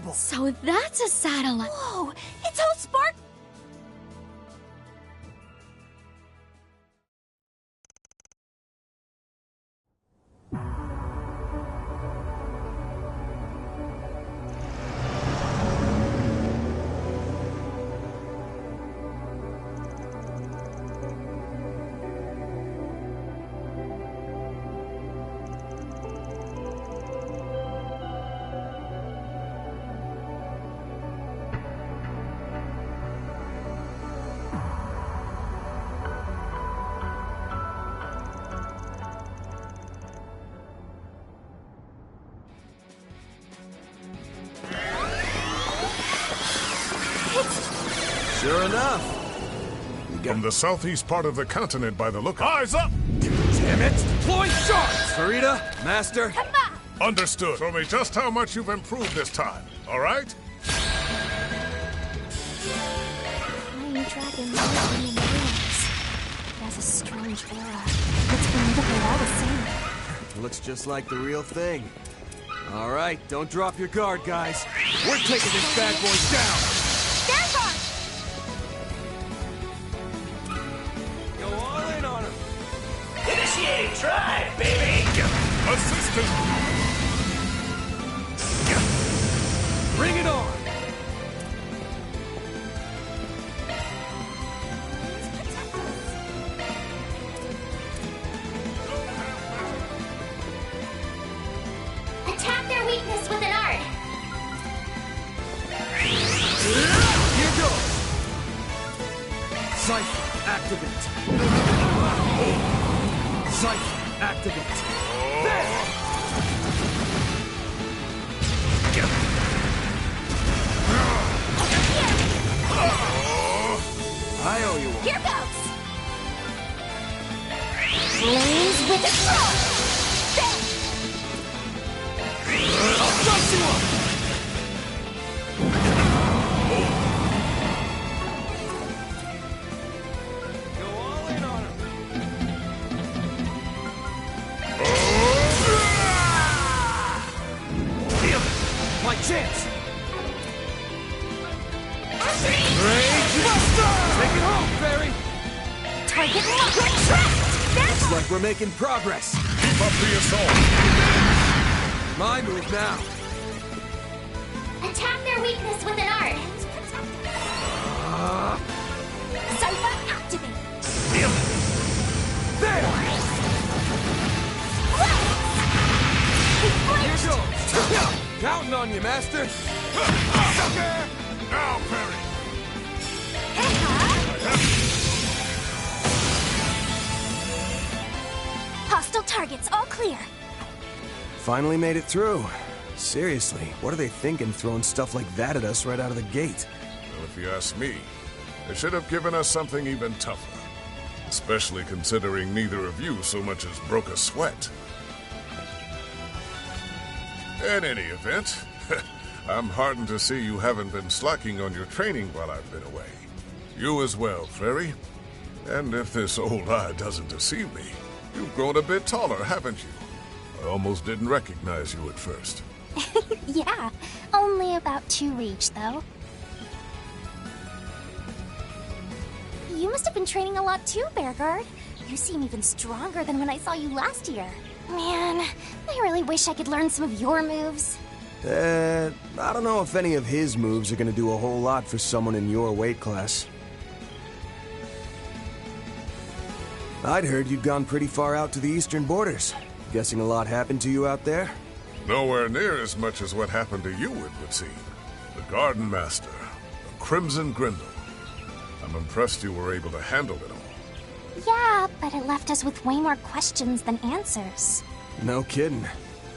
incredible! So that's a satellite. Whoa! It's all spark. Sure enough. From the southeast part of the continent by the look of... Eyes up! Damn it! Deploy sharks! Farida, Master. Come back. Understood. Show me just how much you've improved this time, all right? Flying dragon lives in the ruins. It has a strange aura. It's believable all the same. Looks just like the real thing. All right, don't drop your guard, guys. We're taking this bad boy down. Vanguard. Go all in on him. Initiating drive, baby! Assistant! Bring it on. Attack their weakness with an art. Here goes. Sight activate. Sight activate. There. I owe you one. Here goes. Flames with a throw. I'll dust you up. Go all in on him. My chance. Rage Buster! Take it home, Fairy. Target locked. Trapped. Looks like we're making progress. Keep up the assault! My move now. Attack their weakness with an art. Cypher activate. There! Here goes. Counting on you, Master. Sucker! Now, Perry! Hostile targets all clear. Finally made it through. Seriously, what are they thinking throwing stuff like that at us right out of the gate? Well, if you ask me, they should have given us something even tougher. Especially considering neither of you so much as broke a sweat. In any event, I'm heartened to see you haven't been slacking on your training while I've been away. You as well, Fairy. And if this old eye doesn't deceive me, you've grown a bit taller, haven't you? I almost didn't recognize you at first. Yeah, only about 2 each, though. You must have been training a lot too, Bearguard. You seem even stronger than when I saw you last year. Man, I really wish I could learn some of your moves. I don't know if any of his moves are gonna do a whole lot for someone in your weight class. I'd heard you'd gone pretty far out to the eastern borders. Guessing a lot happened to you out there? Nowhere near as much as what happened to you, it would seem. The Garden Master, a Crimson Grindle. I'm impressed you were able to handle it all. Yeah, but it left us with way more questions than answers. No kidding.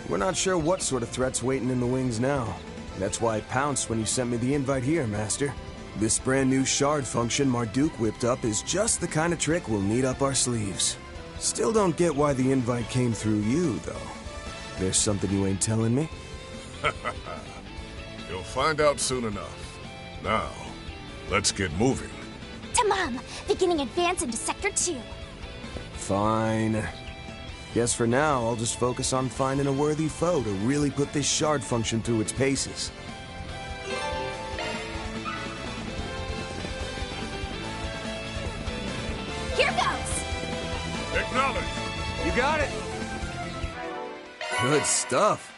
We're not sure what sort of threat's waiting in the wings now. That's why I pounced when you sent me the invite here, Master. This brand new shard function Marduk whipped up is just the kind of trick we'll need up our sleeves. Still don't get why the invite came through you, though. There's something you ain't telling me? You'll find out soon enough. Now, let's get moving. Tamam, beginning advance into Sector 2. Fine. Guess for now, I'll just focus on finding a worthy foe to really put this shard function through its paces. got it. Good stuff.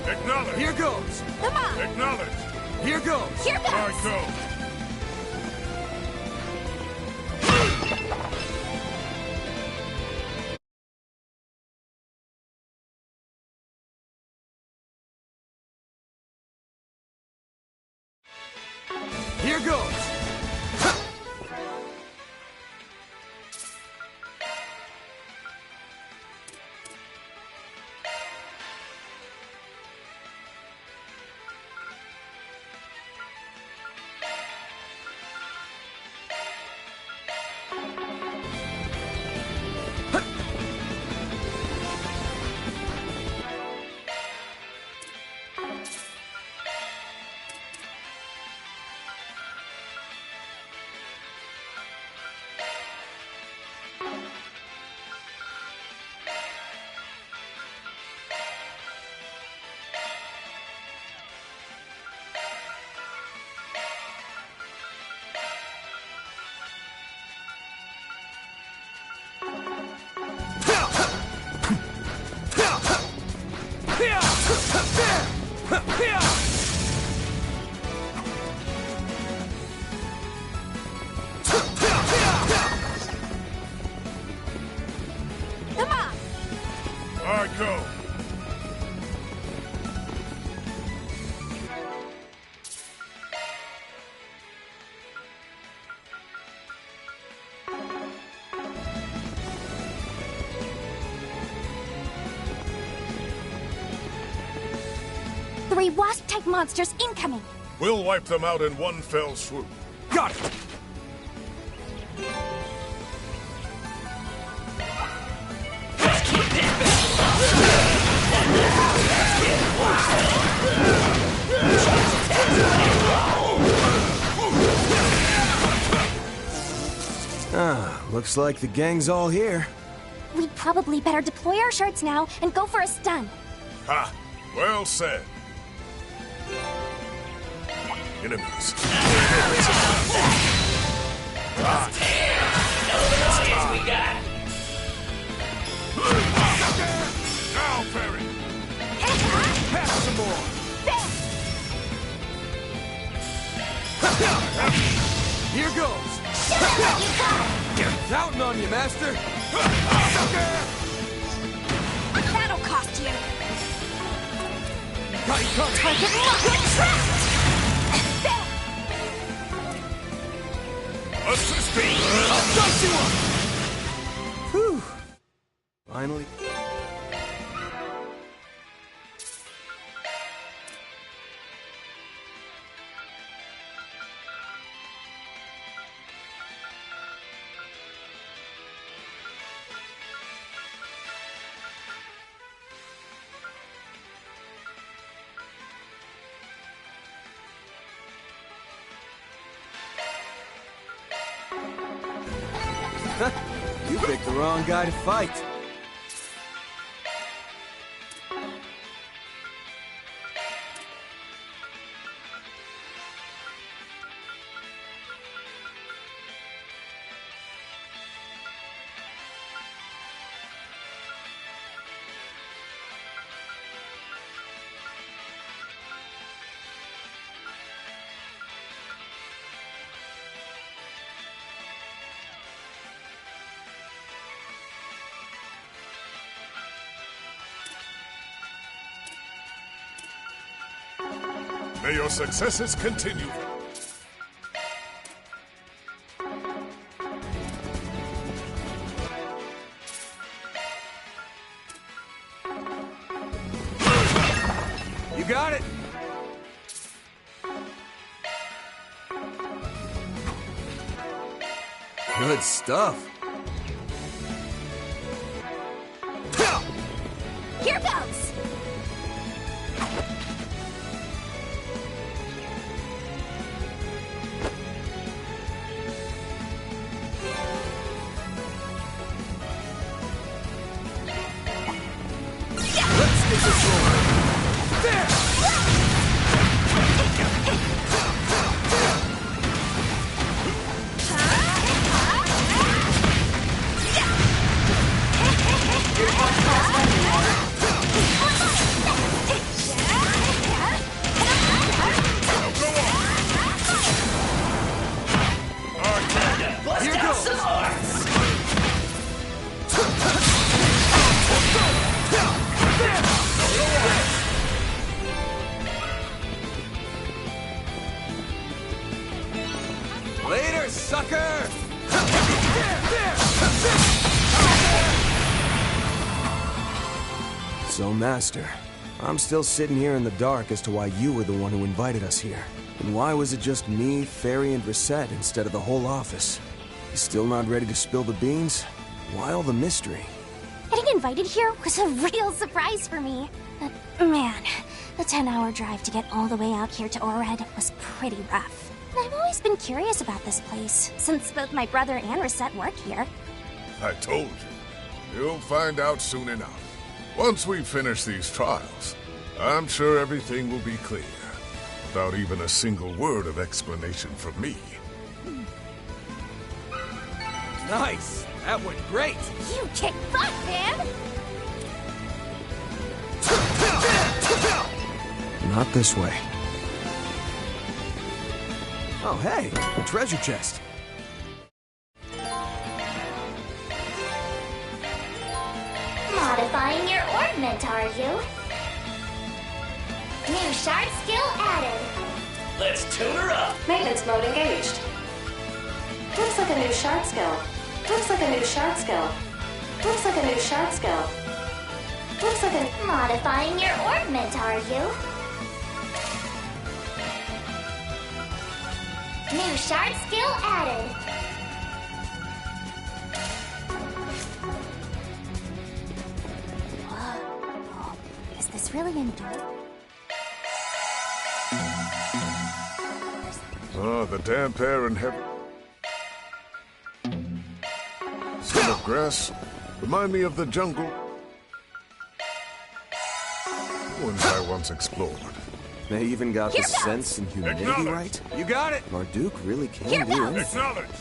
Acknowledge. Here goes. Come on! Acknowledge. Here goes. Here goes! I go. Here goes. Come on! I go. Three wasp-type monsters incoming! We'll wipe them out in one fell swoop. Got it. Looks like the gang's all here. We'd probably better deploy our shards now and go for a stun. Ha! Well said. Enemies. We got. Now, Perry. Pass some more. Here goes. Counting on you, Master. That'll cost you. Got you covered. Target locked. Trapped. Assist me. I'll dust you up. Whew. Finally. You picked the wrong guy to fight. May your successes continue. You got it. Good stuff. Here goes. Let's get this rolling. There! Bust Here out goes. some arts. Later, sucker! So, Master, I'm still sitting here in the dark as to why you were the one who invited us here. And why was it just me, Fairy, and Reset instead of the whole office? You still not ready to spill the beans? Why all the mystery? Getting invited here was a real surprise for me. But man, the 10-hour drive to get all the way out here to Orred was pretty rough. I've always been curious about this place, since both my brother and Reset work here. I told you. You'll find out soon enough. Once we finish these trials, I'm sure everything will be clear. Without even a single word of explanation from me. Nice! That went great! You kick butt, man! Not this way. Oh, hey! A treasure chest. Modifying your ornament, are you? New shard skill added. Let's tune her up. Maintenance mode engaged. Looks like a new shard skill. Looks like a new shard skill. Looks like a new shard skill. Looks like a... Modifying your ornament, are you? New shard skill added. Whoa. Is this really endure? Oh, the damp air and heavy... of grass remind me of the jungle ones I once explored. They even got the sense and humidity Acknowledged. right. You got it. Marduk really can do Hereabouts. anything. Acknowledged.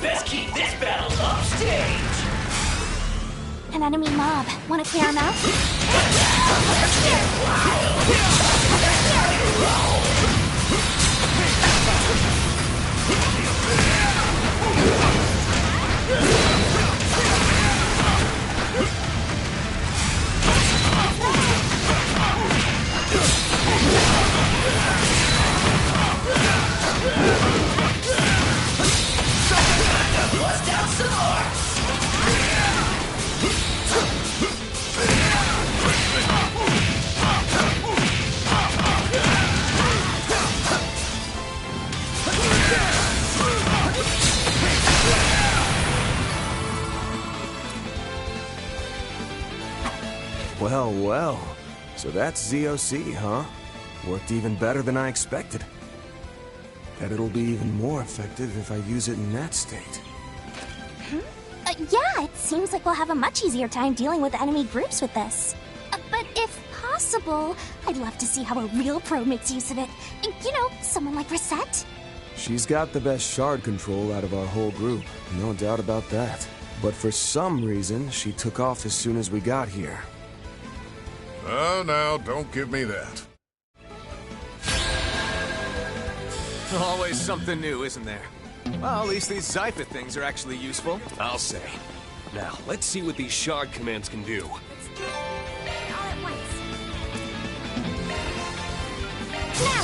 Best keep this battle off stage. An enemy mob. Want to clear him out? Bust out some more. Well, well. So that's ZOC, huh? Worked even better than I expected. Bet it'll be even more effective if I use it in that state. Yeah, it seems like we'll have a much easier time dealing with enemy groups with this. But if possible, I'd love to see how a real pro makes use of it. You know, someone like Reset. She's got the best shard control out of our whole group, no doubt about that. But for some reason, she took off as soon as we got here. Oh, now, don't give me that. Always something new, isn't there? Well, at least these Zypha things are actually useful. I'll say. Now, let's see what these shard commands can do. All at once. Now,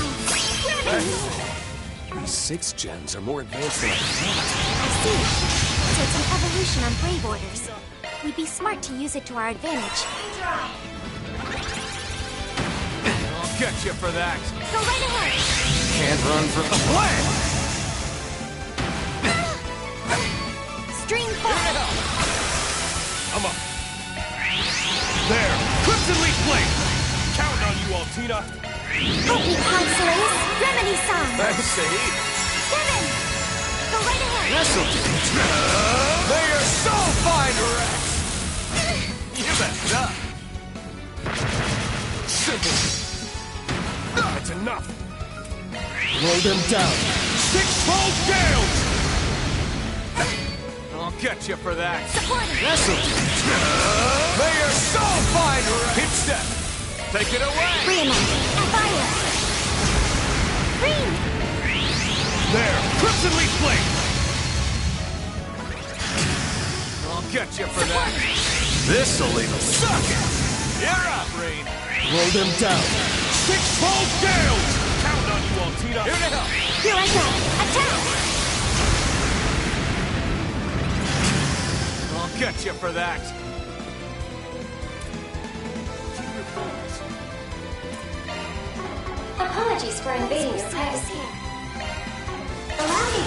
where These 6 gens are more advanced than I I see. So it's an evolution on Brave Orders. We'd be smart to use it to our advantage. I'll get you for that. Go right ahead. Can't run from the plan. Stream fall. I'm up. There, Crimson Leaf Blade. Count on you, Altina. Help me, Consoles. Remedy song. Thanks, Saeed. Kevin, go right ahead. This'll do. May your soul find rest. You messed up. Simple. That's enough. Roll them down. 6-fold gales. I'll get you for that. Supporting. This'll do. May your soul find rest. Hit step. Take it away. Reanimate. And fire. Green. There, Crimson Leaf Blade. I'll get you for that. This'll leave a suck it. You're up, Rain. Roll them down. 6-fold gales. Count on you, Altina. Here to help. Here I go. Attack. I'll get you for that. Apologies for invading your privacy. Allow me.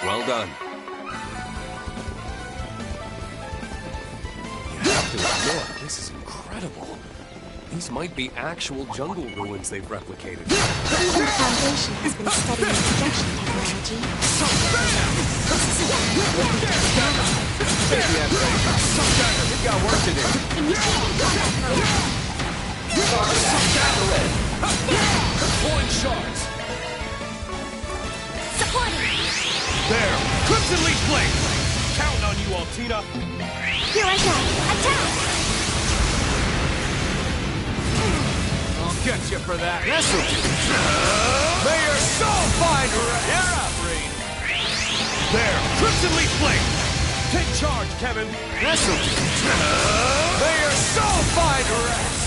Well done. You have to admit, this is incredible. These might be actual jungle ruins they've replicated. Even the Foundation has been studying projection technology. Take the F-ray. We've got work to do. Deploying shards. Supporting! There! Crimson Leaf Blade! Counting on you, Altina! Here I go! Attack! I'll get you for that. This'll do. May your soul find You're up, Reed. There! Crimson Leaf Blade! Take charge, Kevin! This'll do. May your soul find rest.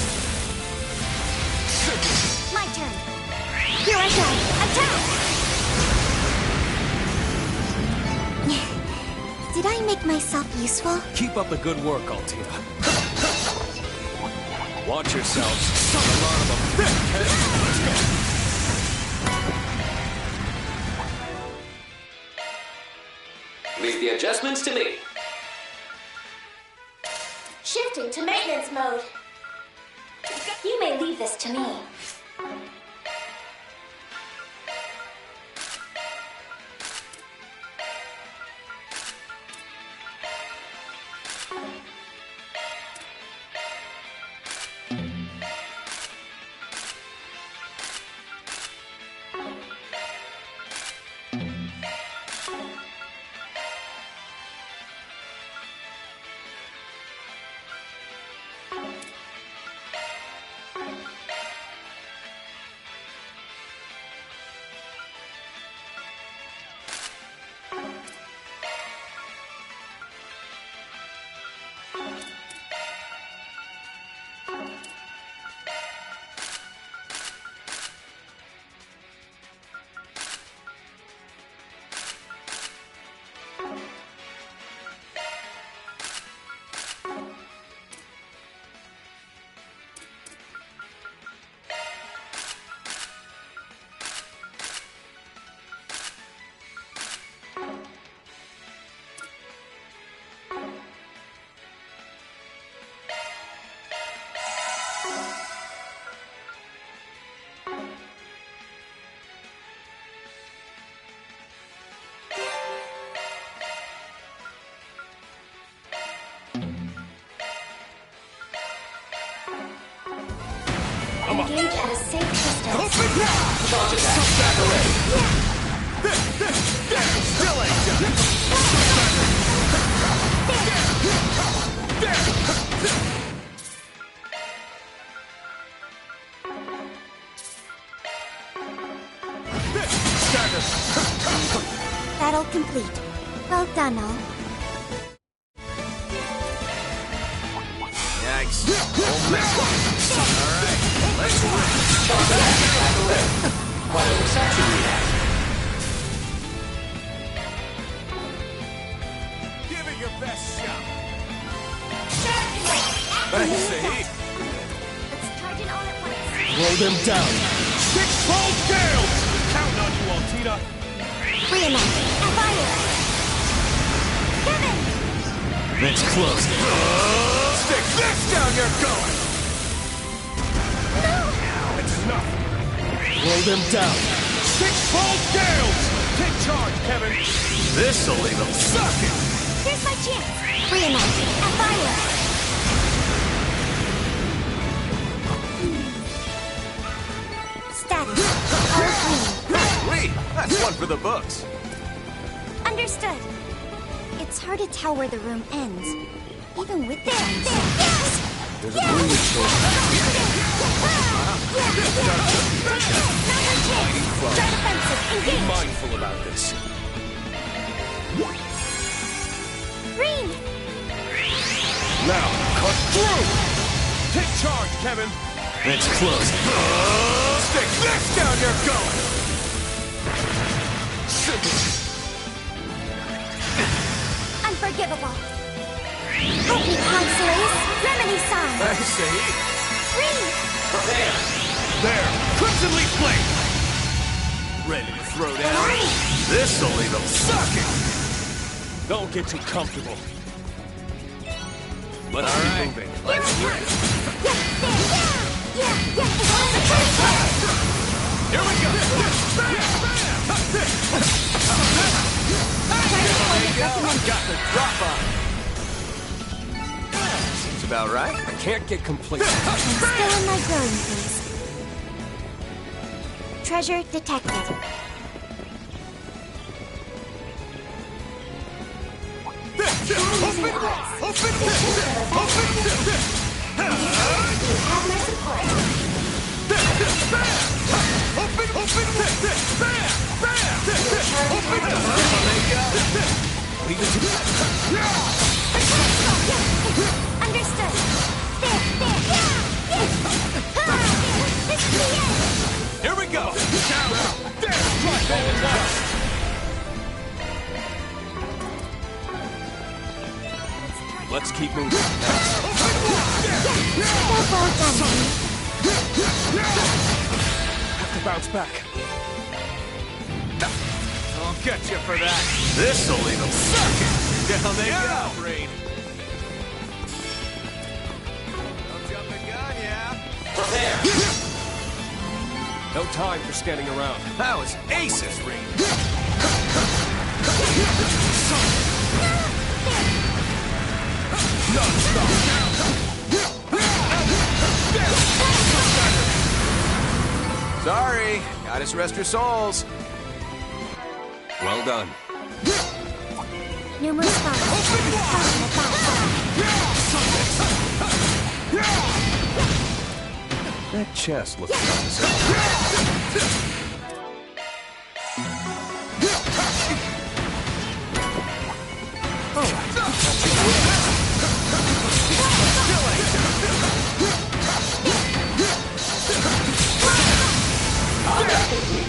My turn. Here I go! Attack! Did I make myself useful? Keep up the good work, Altina. Watch yourselves. Some alarm of big head. Let's go. Leave the adjustments to me. Shifting to maintenance mode. You may leave this to me. Engage at a safe distance. Open now! Charge attack. Back away. Still ain't done. Battle complete. Well done, all. Yikes. Whole mess. Alright, let's rip. Charge attack. Back away. Quite a reception we have. Give it your best shot. Thanks, Saeed. Let's charge it all at once. Roll them down. 6-fold gales! Counting on you, Altina. Free enough. And fire! Kevin! That's close. Stick this down your gullet! That's enough. Roll them down. 6-fold gales! Take charge, Kevin. This'll leave them sucking! Here's my chance. Free enough. And fire! Status. All clean. Lee, that's one for the books. Understood. It's hard to tell where the room ends, even with the yes! There's a breathing space. Try defensive. Be Engage. mindful about this. Green. Now, cut through! Take charge, Kevin. That's close. Stick this down your gullet! Unforgivable. Help me, Consoles. Remedy sign. Thanks, Saeed. Green. Prepare. There! Crimson Leaf Blade! Ready to throw down? This'll leave them sucking! Don't get too comfortable. Let's keep moving. Let's rip! Here we go! Got the drop on. Seems about right. I can't get complacent. I'm still in my growing phase. Treasure detected. Understood. Here we go! Let's keep moving. Have to bounce back. I'll get you for that. This'll leave them sucking. Down they go, Rain. Don't jump the gun, yeah? Prepare. No time for standing around. That was aces, Rain. Sorry, gotta rest your souls. Well done. Numerous bombs. That chest looks promising.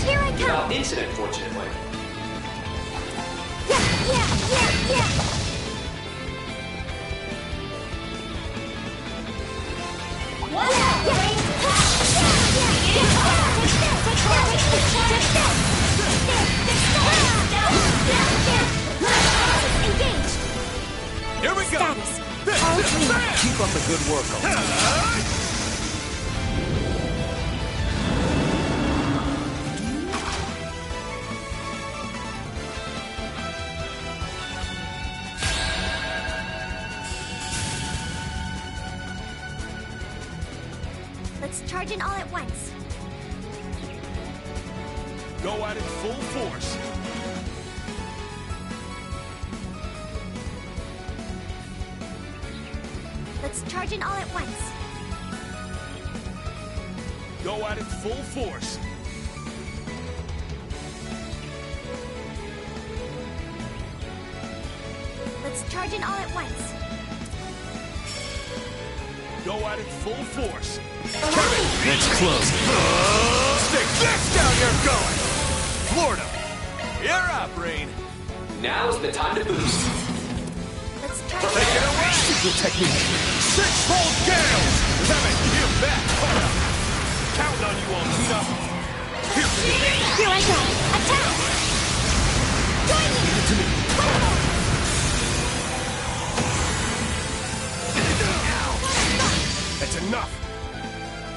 Here I come. Without incident, fortunately. Yeah. Engage. Here we go! Status. All clear. Keep up the good work, Alton. Let's charge in all at once. Go at it full force. Let's charge in all at once. Go at it full force. Let's charge in all at once. Go at it full force. It's close. Stick this down you're going! Florida, you're up, Rain. Now's the time to boost. Let's charge Take it away! Secret technique. Six-fold gales! Kevin, you bet! Counting on you, Altina. Here I go. Attack! Join me! Give it to me. That's enough.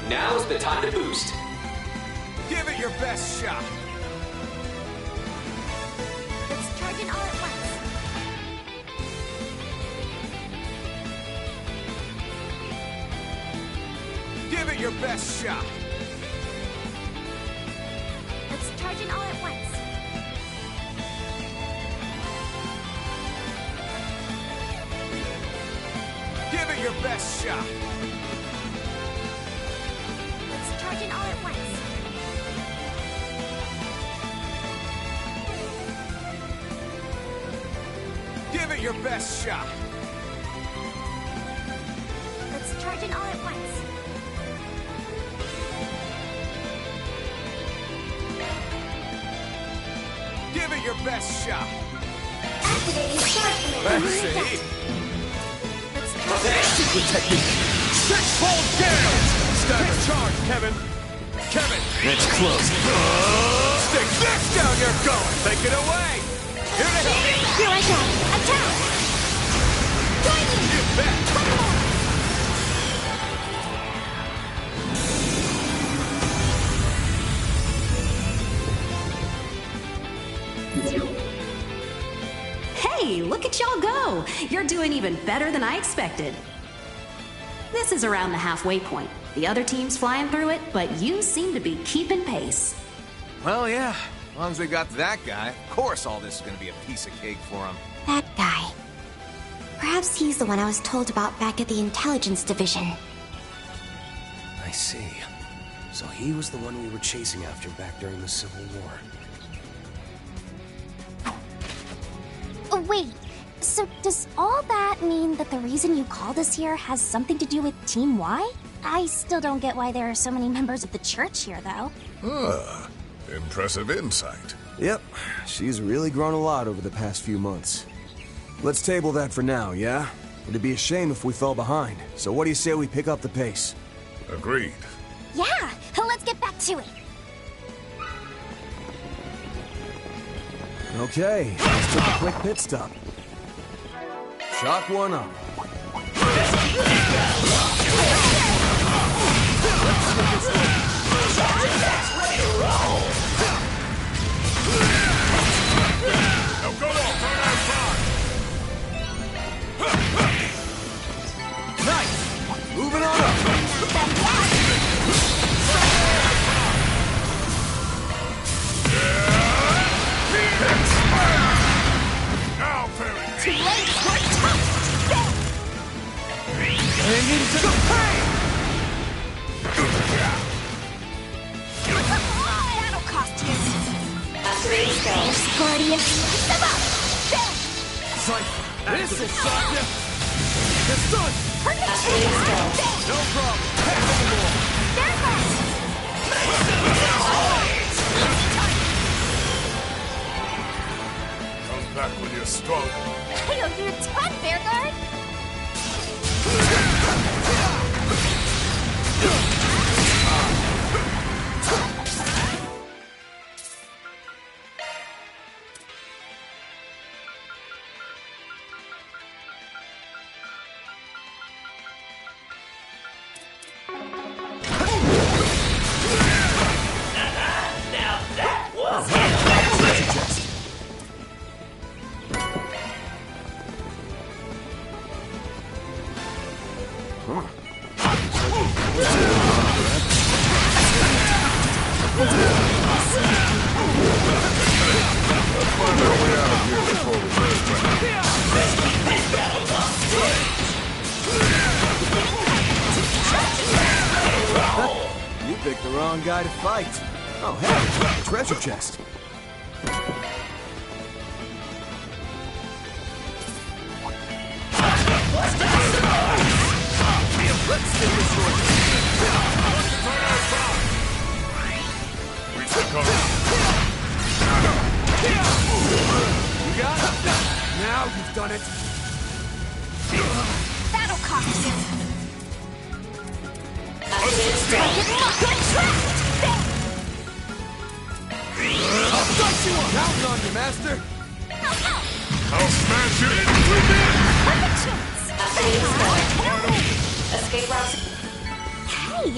Now's the time to boost. Give it your best shot. Let's charge in all at once. Give it your best shot. Let's charge in all at once. Give it your best shot. Let's charge in all at once. Give it your best shot. Let's charge in all at once. Give it your best shot. Activating shark command. See? Let's charge. Secret technique. Six-fold gales! Stagger charge, Kevin. Kevin, It's close. stick This down you're going! Take it away! Here to help you! Here I go! Attack! Join me! You bet! Hey, look at y'all go! You're doing even better than I expected. This is around the halfway point. The other team's flying through it, but you seem to be keeping pace. Well, yeah. As long as we got that guy, of course all this is gonna be a piece of cake for him. That guy. Perhaps he's the one I was told about back at the intelligence division. I see. So he was the one we were chasing after back during the Civil War. Oh, wait. So does all that mean that the reason you called us here has something to do with Team Y? I still don't get why there are so many members of the church here, though. Ah, impressive insight. Yep, she's really grown a lot over the past few months. Let's table that for now, yeah? It'd be a shame if we fell behind, so what do you say we pick up the pace? Agreed. Yeah, let's get back to it. Okay, let's take a quick pit stop. Chalk one up. Now go on, turn that side. Nice! Moving on up. Now, Perry. Too late, we're tough! Hang into the pain! That'll cost you! Activating spell. Guardian, step up! Cypher, this will stop you! It's done! Activating spell. No problem! Pass the ball! There's us! Come back when you're stronger. I owe you a ton, Bearguard! Now that was Treasure chest. Find our way out of here before we lose ground. You picked the wrong guy to fight. Oh, hey, treasure chest. Let's get this one! We took our... You got it? Now you've done it! That'll cost you! Activating spell. Good track! I'll fight you up! Counting on you, Master! I'll smash it! Perfect chance! Activating spell. Escape route. Hey!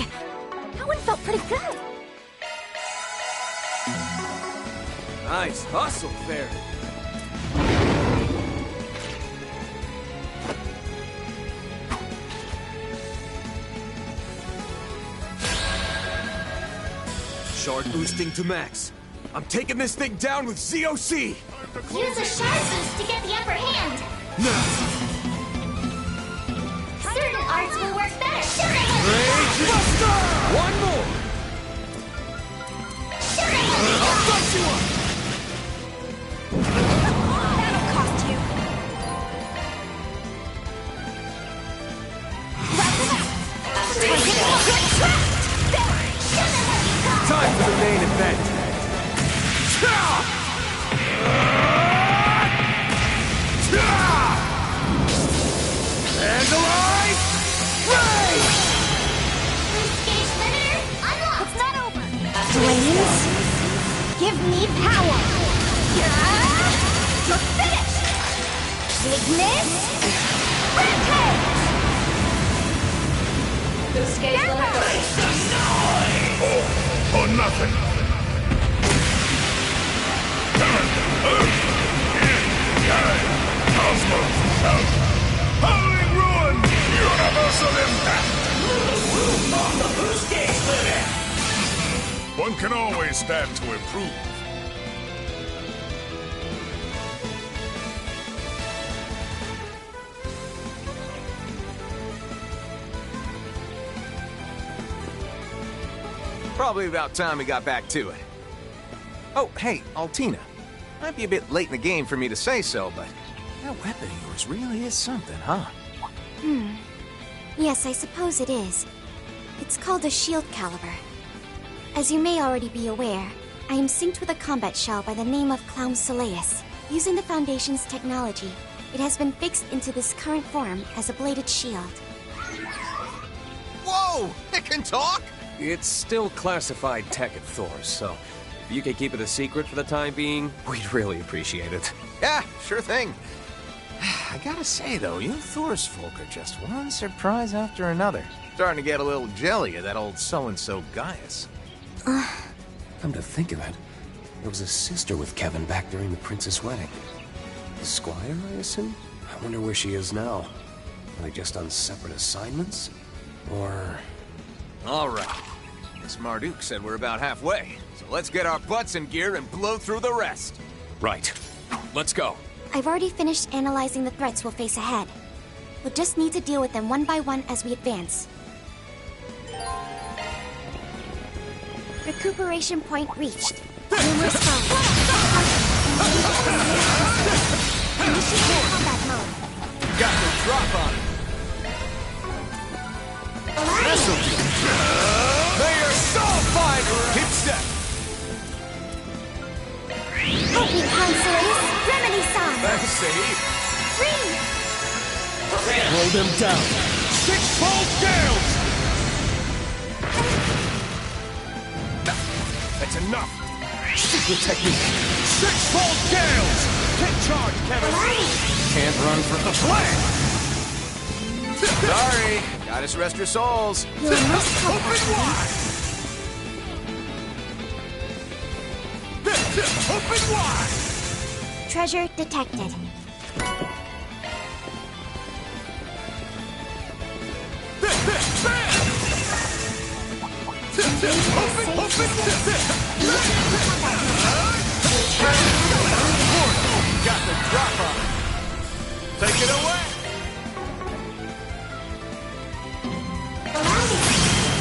That one felt pretty good! Nice hustle, Fair. Shard boosting to max. I'm taking this thing down with ZOC! Use a shard boost to get the upper hand. No! Certain arts will work better. Rage Buster! One more! I'll fight you up! That'll cost you! Activating spell. Good track! Time for the main event! And alive! Ray! Boost gauge limiter unlocked. It's not over! Activating spell. Give me Miss Rampage! Escape limit. Or nothing. Cosmos shout. Howling ruin. Universal impact. On the boost gauge limit. One can always stand to improve. Probably about time we got back to it. Oh, hey, Altina. Might be a bit late in the game for me to say so, but that weapon of yours really is something, huh? Yes, I suppose it is. It's called a shield caliber. As you may already be aware, I am synced with a combat shell by the name of Clown Soleus. Using the Foundation's technology, it has been fixed into this current form as a bladed shield. Whoa! It can talk? It's still classified tech at Thor's, so if you could keep it a secret for the time being, we'd really appreciate it. Yeah, sure thing. I gotta say, though, you Thor's folk are just one surprise after another. Starting to get a little jelly of that old so-and-so Gaius. Come to think of it, there was a sister with Kevin back during the prince's wedding. The Squire, I assume? I wonder where she is now. Are they just on separate assignments? Or... All right. Miss Marduk said we're about halfway, so let's get our butts in gear and blow through the rest. Right. Let's go. I've already finished analyzing the threats we'll face ahead. We'll just need to deal with them one by one as we advance. Recuperation point reached. Numerous foes. Initiate combat mode. Got the drop on it. This'll do. May your soul find keep step. Help me, Consoles. Remedy-san. Let's see. Free. Blow them down. Six-fold gales! That's enough. Secret technique. Six-fold gales! Take charge, Kevin. Can't run from the plan. Sorry. Gotta rest your souls. You must help Open us. wide! Open wide! Treasure detected. Got the drop on it. Take it away.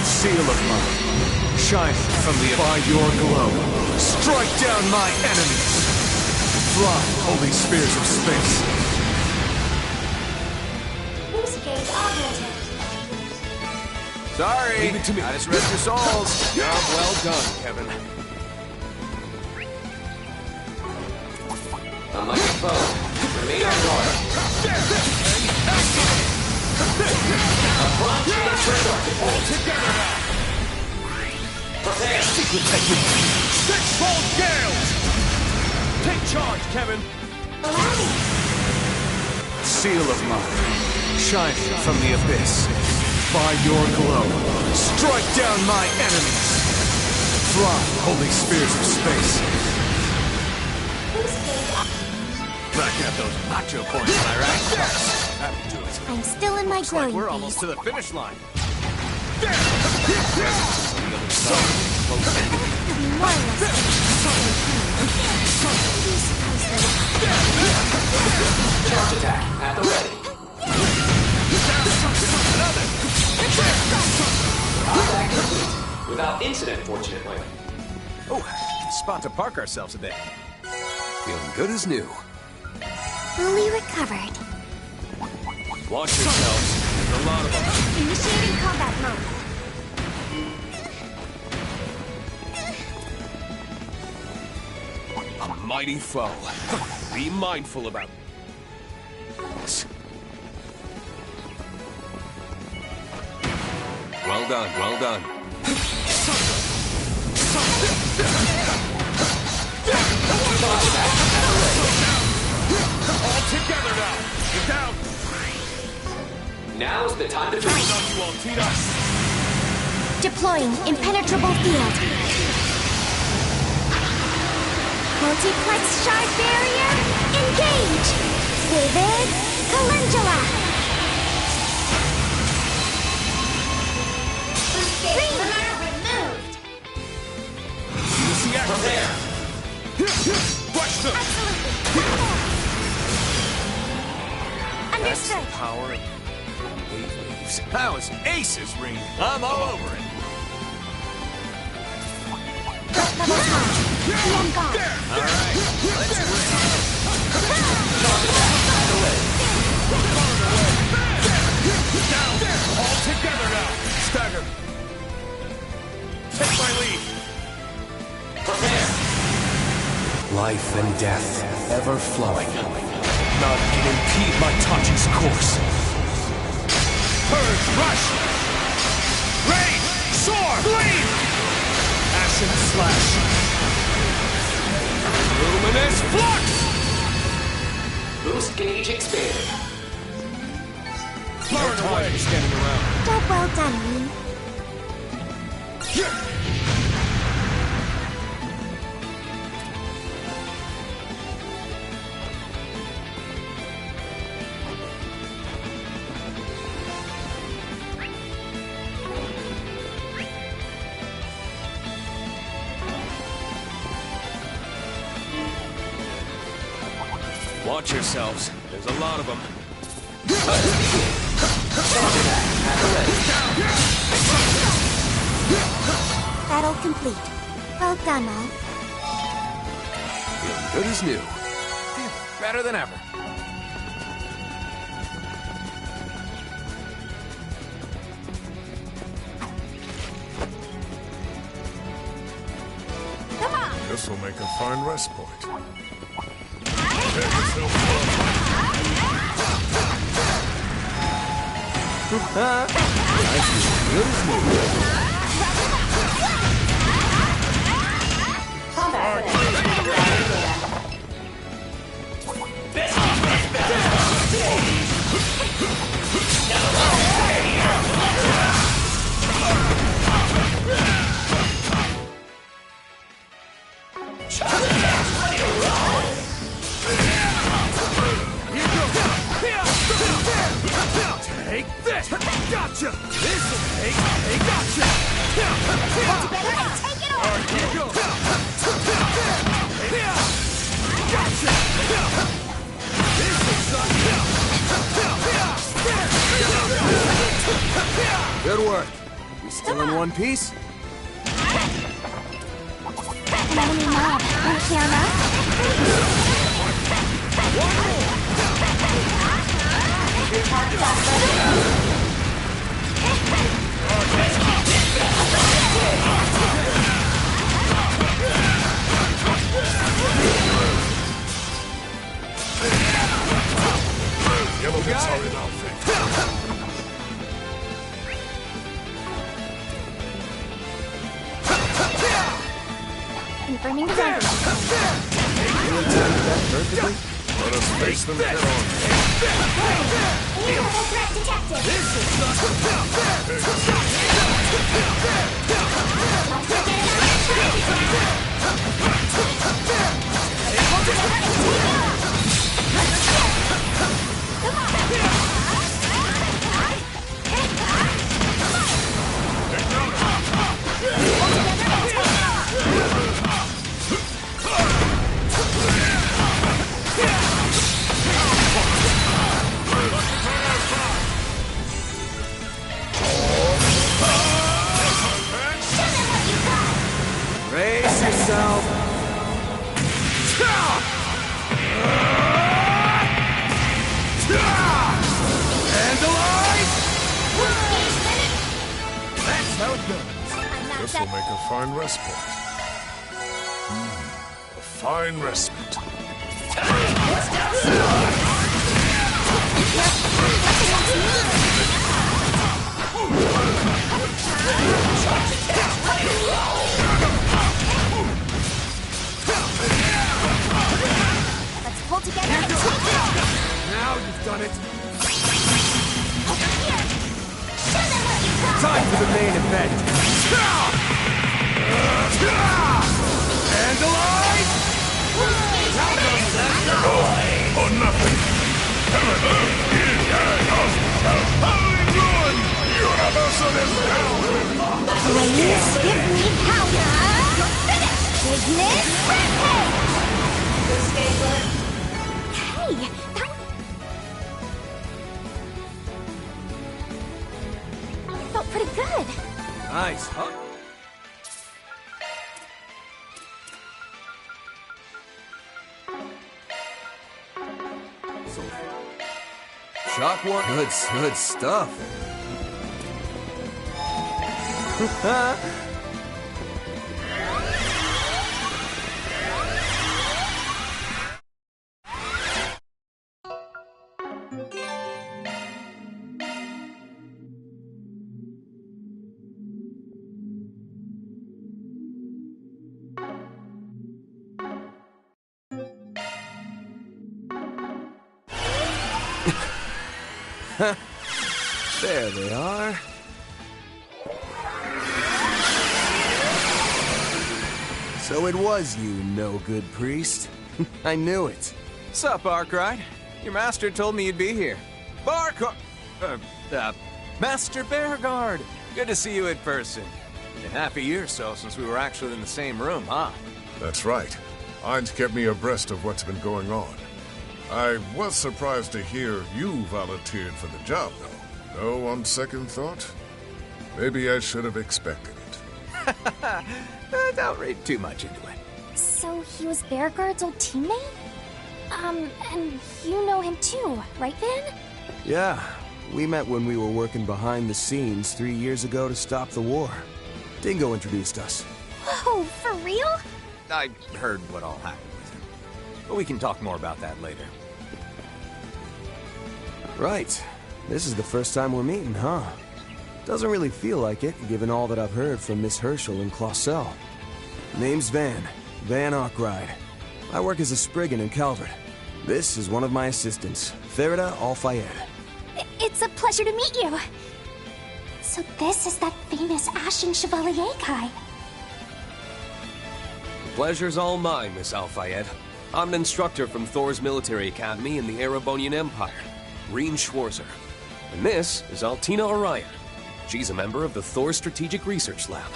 Seal of mine, shine from the by your glow. Strike down my enemies. Fly, holy spears of space. Boost gauge augmented. Sorry. Leave it to me. I just rest your souls. Job well done, Kevin. A microphone. Remain on guard. Launch transfer all together now. Prepare. Secret technique. Six-fold gales. Take charge, Kevin. Seal of mine, shining from the abyss. By your glow, strike down my enemies. Fly, holy spears of space. Back at those macho points, am I right? That'll do it. I'm still in my Looks like growing we're phase. almost to the finish line. More or less. Charge attack at the ready. Contact complete. Without incident, fortunately. Oh, spot to park ourselves a bit. Feeling good as new. Fully recovered. Watch yourselves. There's a lot of them. Initiating combat mode. A mighty foe. Be mindful about this. Well done, well done. All together now. Get down! Now's the time to Turn fight. on you all, Tina! Deploying impenetrable field. Multiplex shard barrier, engage! Vivid calendula. Removed. You see action? Prepare. Rush them! Understood. Power of wave waves. That was aces, Ring. I'm all over it. Level time. PM gone. All right, let's ring. Down! All together now! Stagger! Take my lead! Prepare. Life and death, ever flowing. None can impede my Tachi's course. Purge, rush! Rain! Soar! Bleed! Ashen slash! Luminous flux! Boost gauge expanded. No time standing around. Job well done, Lee. Watch yourselves. There's a lot of them. Battle complete. Well done, all. Feeling good as new. Better than ever. Come on! This will make a fine rest point. Take this! Gotcha! This'll take gotcha! Better and take it over! Here you go! Gotcha! This'll suck! Good work. We still in one piece? An enemy mob. Wanna clear him out? Yellow gets hurried outfit. Confirming the render. Perfectly? Let us face them head on. Vehicle threat detected. Brace yourself. That's how it goes. This will make a fine rest point. A fine respite. Let's pull together and take it over! Now you've done it. the main event. And alive! Or nothing. Universal is down. Please give me power! Finish! Business rampage! Hey, that felt pretty good. Nice, huh? Shock one. Good stuff. There they are. So it was you, no-good priest. I knew it. Sup, Arkwright? Your master told me you'd be here. Master Beauregard! Good to see you in person. Been half a year or so since we were actually in the same room, huh? That's right. Heinz kept me abreast of what's been going on. I was surprised to hear you volunteered for the job, though. No, on second thought, maybe I should have expected it. Don't read too much into it. So he was Beauregard's old teammate? And you know him too, right, Van? Yeah, we met when we were working behind the scenes 3 years ago to stop the war. Dingo introduced us. Whoa, for real? I heard what all happened with him. But we can talk more about that later. Right. This is the first time we're meeting, huh? Doesn't really feel like it, given all that I've heard from Miss Herschel and Clausel. Name's Van Arkwright. I work as a Spriggan in Calvert. This is one of my assistants, Farida Al-Fayed. It's a pleasure to meet you. So this is that famous Ashen Chevalier guy. The pleasure's all mine, Miss Al-Fayed. I'm an instructor from Thor's military academy in the Erebonian Empire, Reen Schwarzer. And this is Altina Orion. She's a member of the Thor Strategic Research Lab.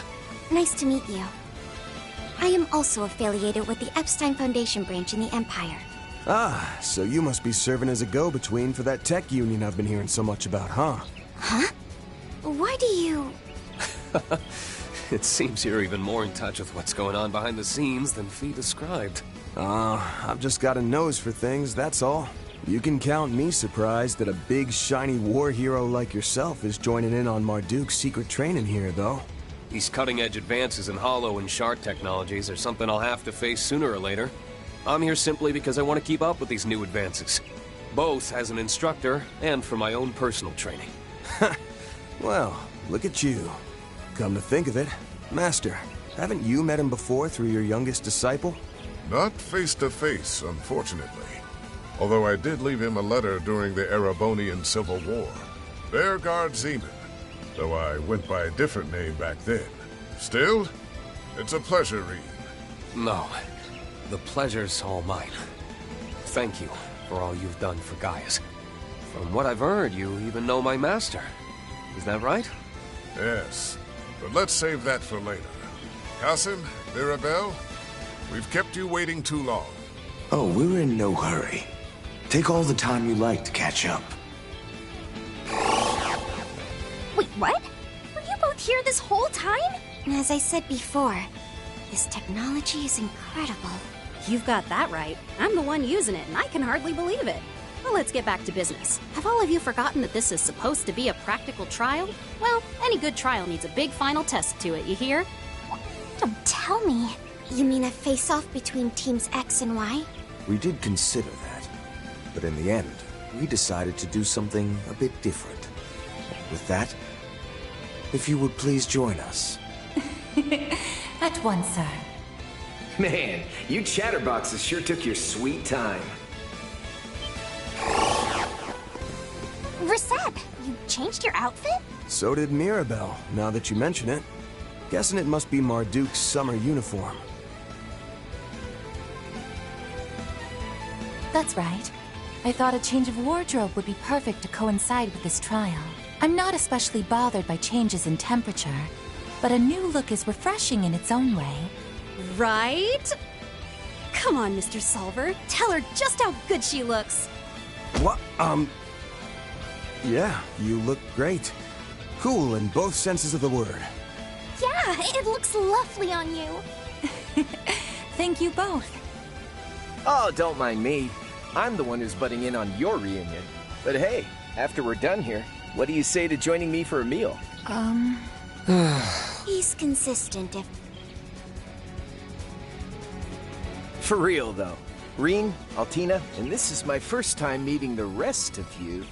Nice to meet you. I am also affiliated with the Epstein Foundation branch in the Empire. Ah, so you must be serving as a go-between for that tech union I've been hearing so much about, huh? Huh? Why do you... It seems you're even more in touch with what's going on behind the scenes than Fee described. I've just got a nose for things, that's all. You can count me surprised that a big, shiny war hero like yourself is joining in on Marduk's secret training here, though. These cutting-edge advances in hollow and shard technologies are something I'll have to face sooner or later. I'm here simply because I want to keep up with these new advances. Both as an instructor and for my own personal training. Well, look at you. Come to think of it, Master, haven't you met him before through your youngest disciple? Not face-to-face, unfortunately. Although I did leave him a letter during the Erebonian Civil War. Beauregard Zeman, though I went by a different name back then. Still, it's a pleasure, Reen. No, the pleasure's all mine. Thank you for all you've done for Gaius. From what I've heard, you even know my master. Is that right? Yes, but let's save that for later. Qasim, Mirabelle, we've kept you waiting too long. Oh, we're in no hurry. Take all the time you like to catch up. Wait, what? Were you both here this whole time? As I said before, this technology is incredible. You've got that right. I'm the one using it, and I can hardly believe it. Well, let's get back to business. Have all of you forgotten that this is supposed to be a practical trial? Well, any good trial needs a big final test to it, you hear? Don't tell me. You mean a face-off between teams X and Y? We did consider that, but in the end, we decided to do something a bit different. With that, if you would please join us. At once, sir. Man, you chatterboxes sure took your sweet time. Raseb, you changed your outfit? So did Mirabelle, now that you mention it. Guessing it must be Marduk's summer uniform. That's right. I thought a change of wardrobe would be perfect to coincide with this trial. I'm not especially bothered by changes in temperature, but a new look is refreshing in its own way. Right? Come on, Mr. Solver. Tell her just how good she looks. What? Yeah, you look great. Cool in both senses of the word. Yeah, it looks lovely on you. Thank you both. Oh, don't mind me. I'm the one who's butting in on your reunion. But hey, after we're done here, what do you say to joining me for a meal? He's consistent if... For real, though. Reen, Altina, and this is my first time meeting the rest of you.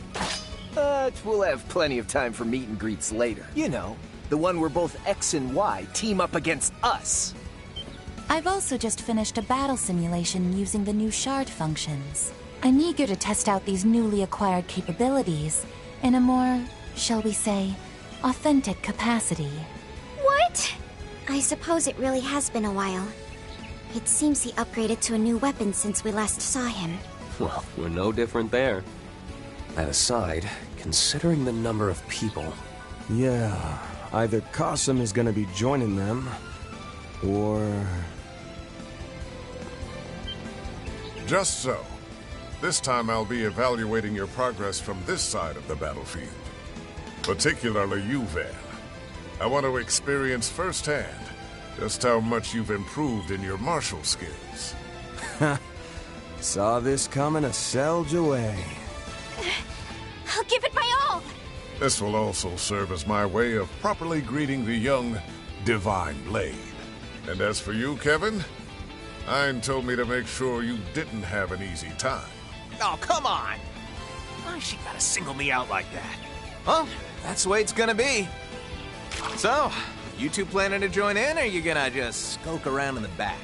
But we'll have plenty of time for meet and greets later. You know, the one where both X and Y team up against us. I've also just finished a battle simulation using the new shard functions. I'm eager to test out these newly acquired capabilities in a more, shall we say, authentic capacity. What? I suppose it really has been a while. It seems he upgraded to a new weapon since we last saw him. Well, we're no different there. That aside, considering the number of people... Yeah, either Qasim is gonna be joining them, or... Just so. This time I'll be evaluating your progress from this side of the battlefield. Particularly you, Van. I want to experience firsthand just how much you've improved in your martial skills. Saw this coming a selge away. I'll give it my all! This will also serve as my way of properly greeting the young Divine Blade. And as for you, Kevin, Ein told me to make sure you didn't have an easy time. Oh, come on! Why she gotta single me out like that? Well, that's the way it's gonna be. So, you two planning to join in, or you gonna just skulk around in the back?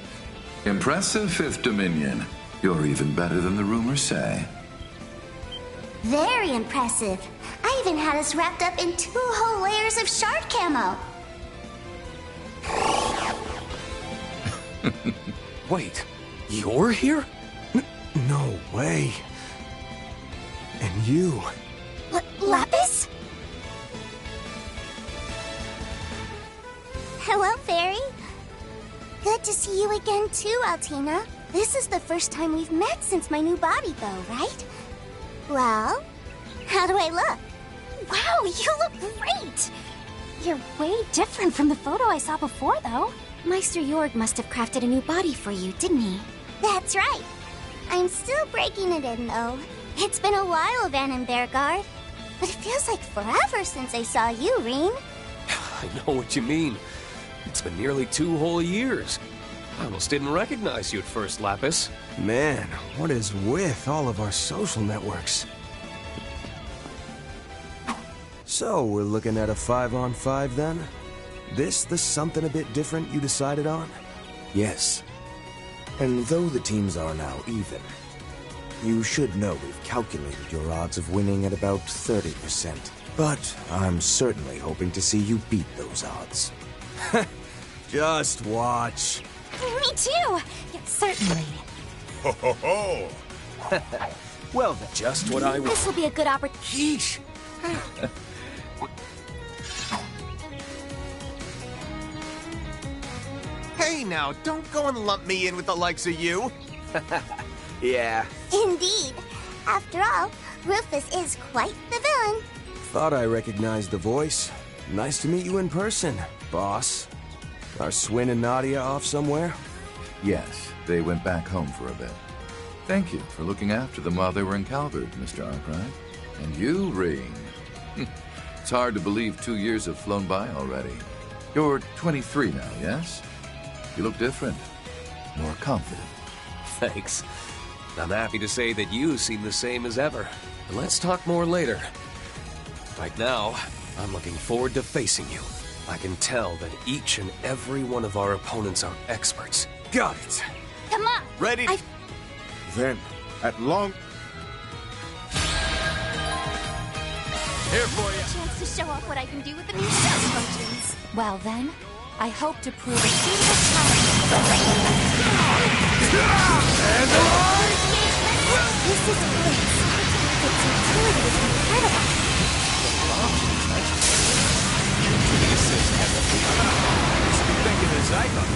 Impressive, Fifth Dominion. You're even better than the rumors say. Very impressive. I even had us wrapped up in 2 whole layers of shard camo. Wait, you're here? No way. And you... Lapis? Hello, Fairy. Good to see you again too, Altina. This is the first time we've met since my new body bow, right? Well, how do I look? Wow, you look great! You're way different from the photo I saw before, though. Meister Jorg must have crafted a new body for you, didn't he? That's right. I'm still breaking it in, though. It's been a while, Van and Bearguard. But it feels like forever since I saw you, Reen. I know what you mean. It's been nearly 2 whole years. I almost didn't recognize you at first, Lapis. Man, what is with all of our social networks? So, we're looking at a 5-on-5 then? This the something a bit different you decided on? Yes. And though the teams are now even, you should know we've calculated your odds of winning at about 30%. But I'm certainly hoping to see you beat those odds. Just watch. Me too! Yeah, certainly. Ho ho ho! Well then. Just what I... This will be a good opportunity. Yeesh! Hey now, don't go and lump me in with the likes of you. Yeah. Indeed. After all, Rufus is quite the villain. Thought I recognized the voice. Nice to meet you in person, boss. Are Swin and Nadia off somewhere? Yes, they went back home for a bit. Thank you for looking after them while they were in Calvert, Mr. Arkwright. And you, Reen. It's hard to believe 2 years have flown by already. You're 23 now, yes? You look different. More confident. Thanks. I'm happy to say that you seem the same as ever. But let's talk more later. Right now, I'm looking forward to facing you. I can tell that each and every one of our opponents are experts. Got it. Come on! Ready? Then, at long... Here for you. Chance to show off what I can do with the new shard functions. Well then, I hope to prove a suitable challenge. And alive! This is great. Its utility is incredible. Thinking as I got.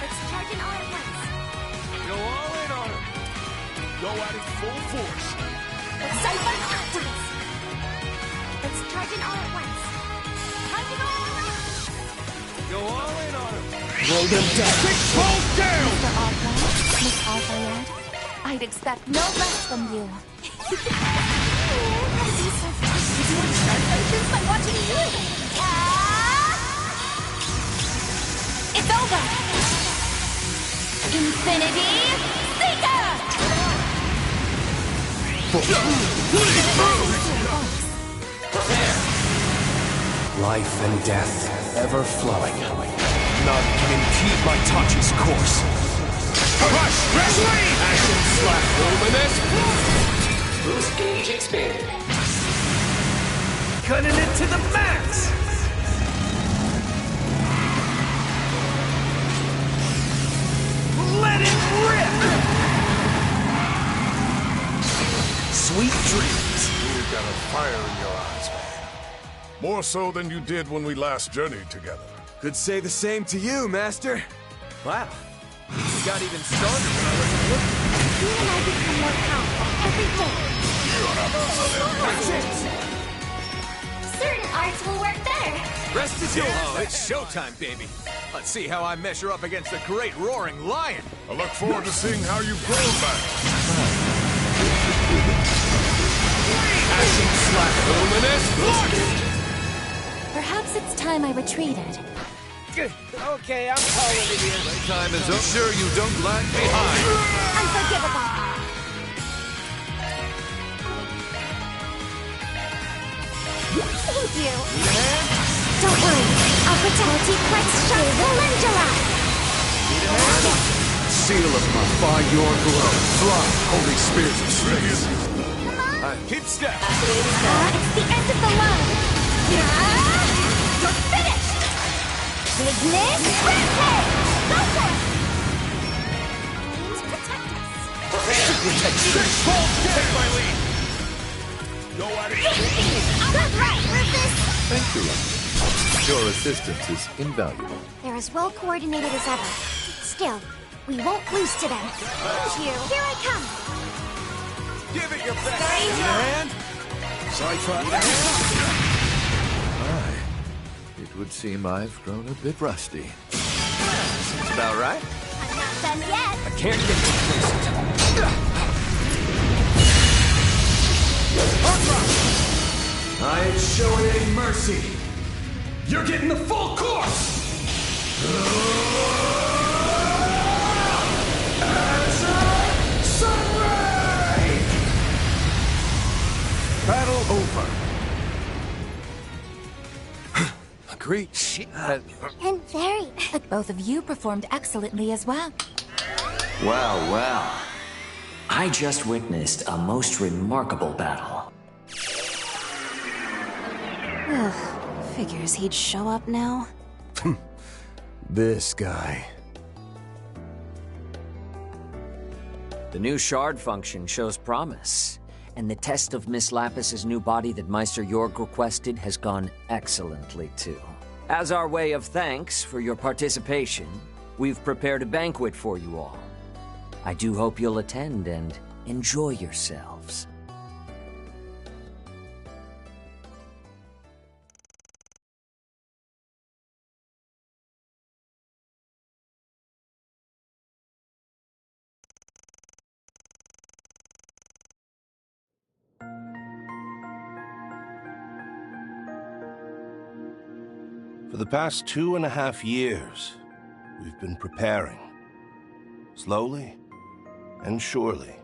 Let's charge it all at once. Go all in on him. Go at it full force. Let's charge it all at once. Let's charge it all at once. Time to go all around. Go all in on him. Roll them down. Hold down! Mr. Arkwright, Miss Alfayed, I'd expect no less from you. By watching you. It's over! Infinity Seeker! Life and death, ever flowing. None can impede my Tachi's course. Crush! Wrestling! Action slap! Luminous! Boost gauge expanded. Cutting it to the max! Let it rip! Sweet dreams. You've got a fire in your eyes, man. More so than you did when we last journeyed together. Could say the same to you, Master. Wow. You got even stronger when I wasn't looking. You and I become more powerful every day. Certain arts will work better. Rest is yours. Oh, it's showtime, baby. Let's see how I measure up against the great roaring lion. I look forward to seeing how you've grown back. Action slap! Luminous! Perhaps it's time I retreated. Okay, I'm calling it here. Time is up. Sure you don't lag behind. Unforgivable. Thank you. Don't worry. I'll protect Multiplex Shot Calendula. Seal of my by your glow. Fly, holy spears of space. Keep step. It's the end of the line. You're finished. Bigness Rampage. Go for it. Please protect us. Take my lead. Go at it. That's right, Rufus. Thank you, Lucky. Your assistance is invaluable. They're as well coordinated as ever. Still, we won't lose to them. Thank you. Here I come. Give it your best. In your hand. It would seem I've grown a bit rusty. That's about right. I'm not done yet. I can't get complacent. I ain't showing any mercy. You're getting the full course. Sunray! Battle over. Agreed. Shit. And very. But both of you performed excellently as well. Well, well. I just witnessed a most remarkable battle. Figures he'd show up now. This guy. The new shard function shows promise, and the test of Miss Lapis's new body that Meister Jorg requested has gone excellently too. As our way of thanks for your participation, we've prepared a banquet for you all. I do hope you'll attend and enjoy yourselves. For the past 2.5 years, we've been preparing. Slowly and surely,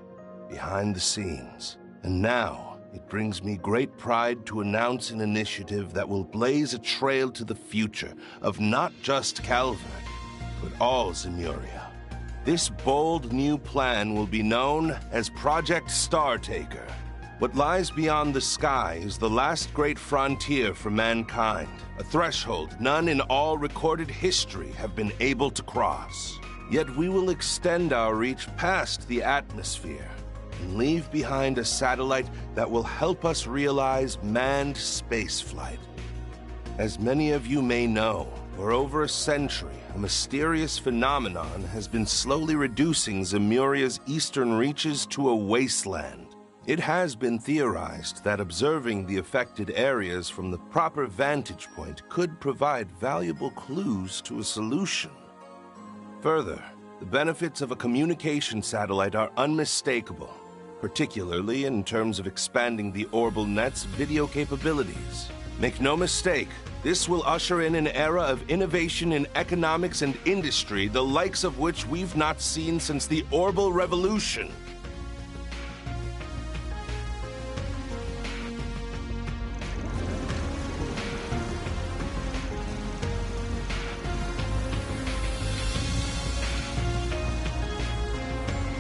behind the scenes. And now, it brings me great pride to announce an initiative that will blaze a trail to the future of not just Calvert, but all Zemuria. This bold new plan will be known as Project Startaker. What lies beyond the sky is the last great frontier for mankind, a threshold none in all recorded history have been able to cross. Yet we will extend our reach past the atmosphere and leave behind a satellite that will help us realize manned spaceflight. As many of you may know, for over a century, a mysterious phenomenon has been slowly reducing Zemuria's eastern reaches to a wasteland. It has been theorized that observing the affected areas from the proper vantage point could provide valuable clues to a solution. Further, the benefits of a communication satellite are unmistakable, particularly in terms of expanding the Orbital Net's video capabilities. Make no mistake, this will usher in an era of innovation in economics and industry, the likes of which we've not seen since the Orbital Revolution.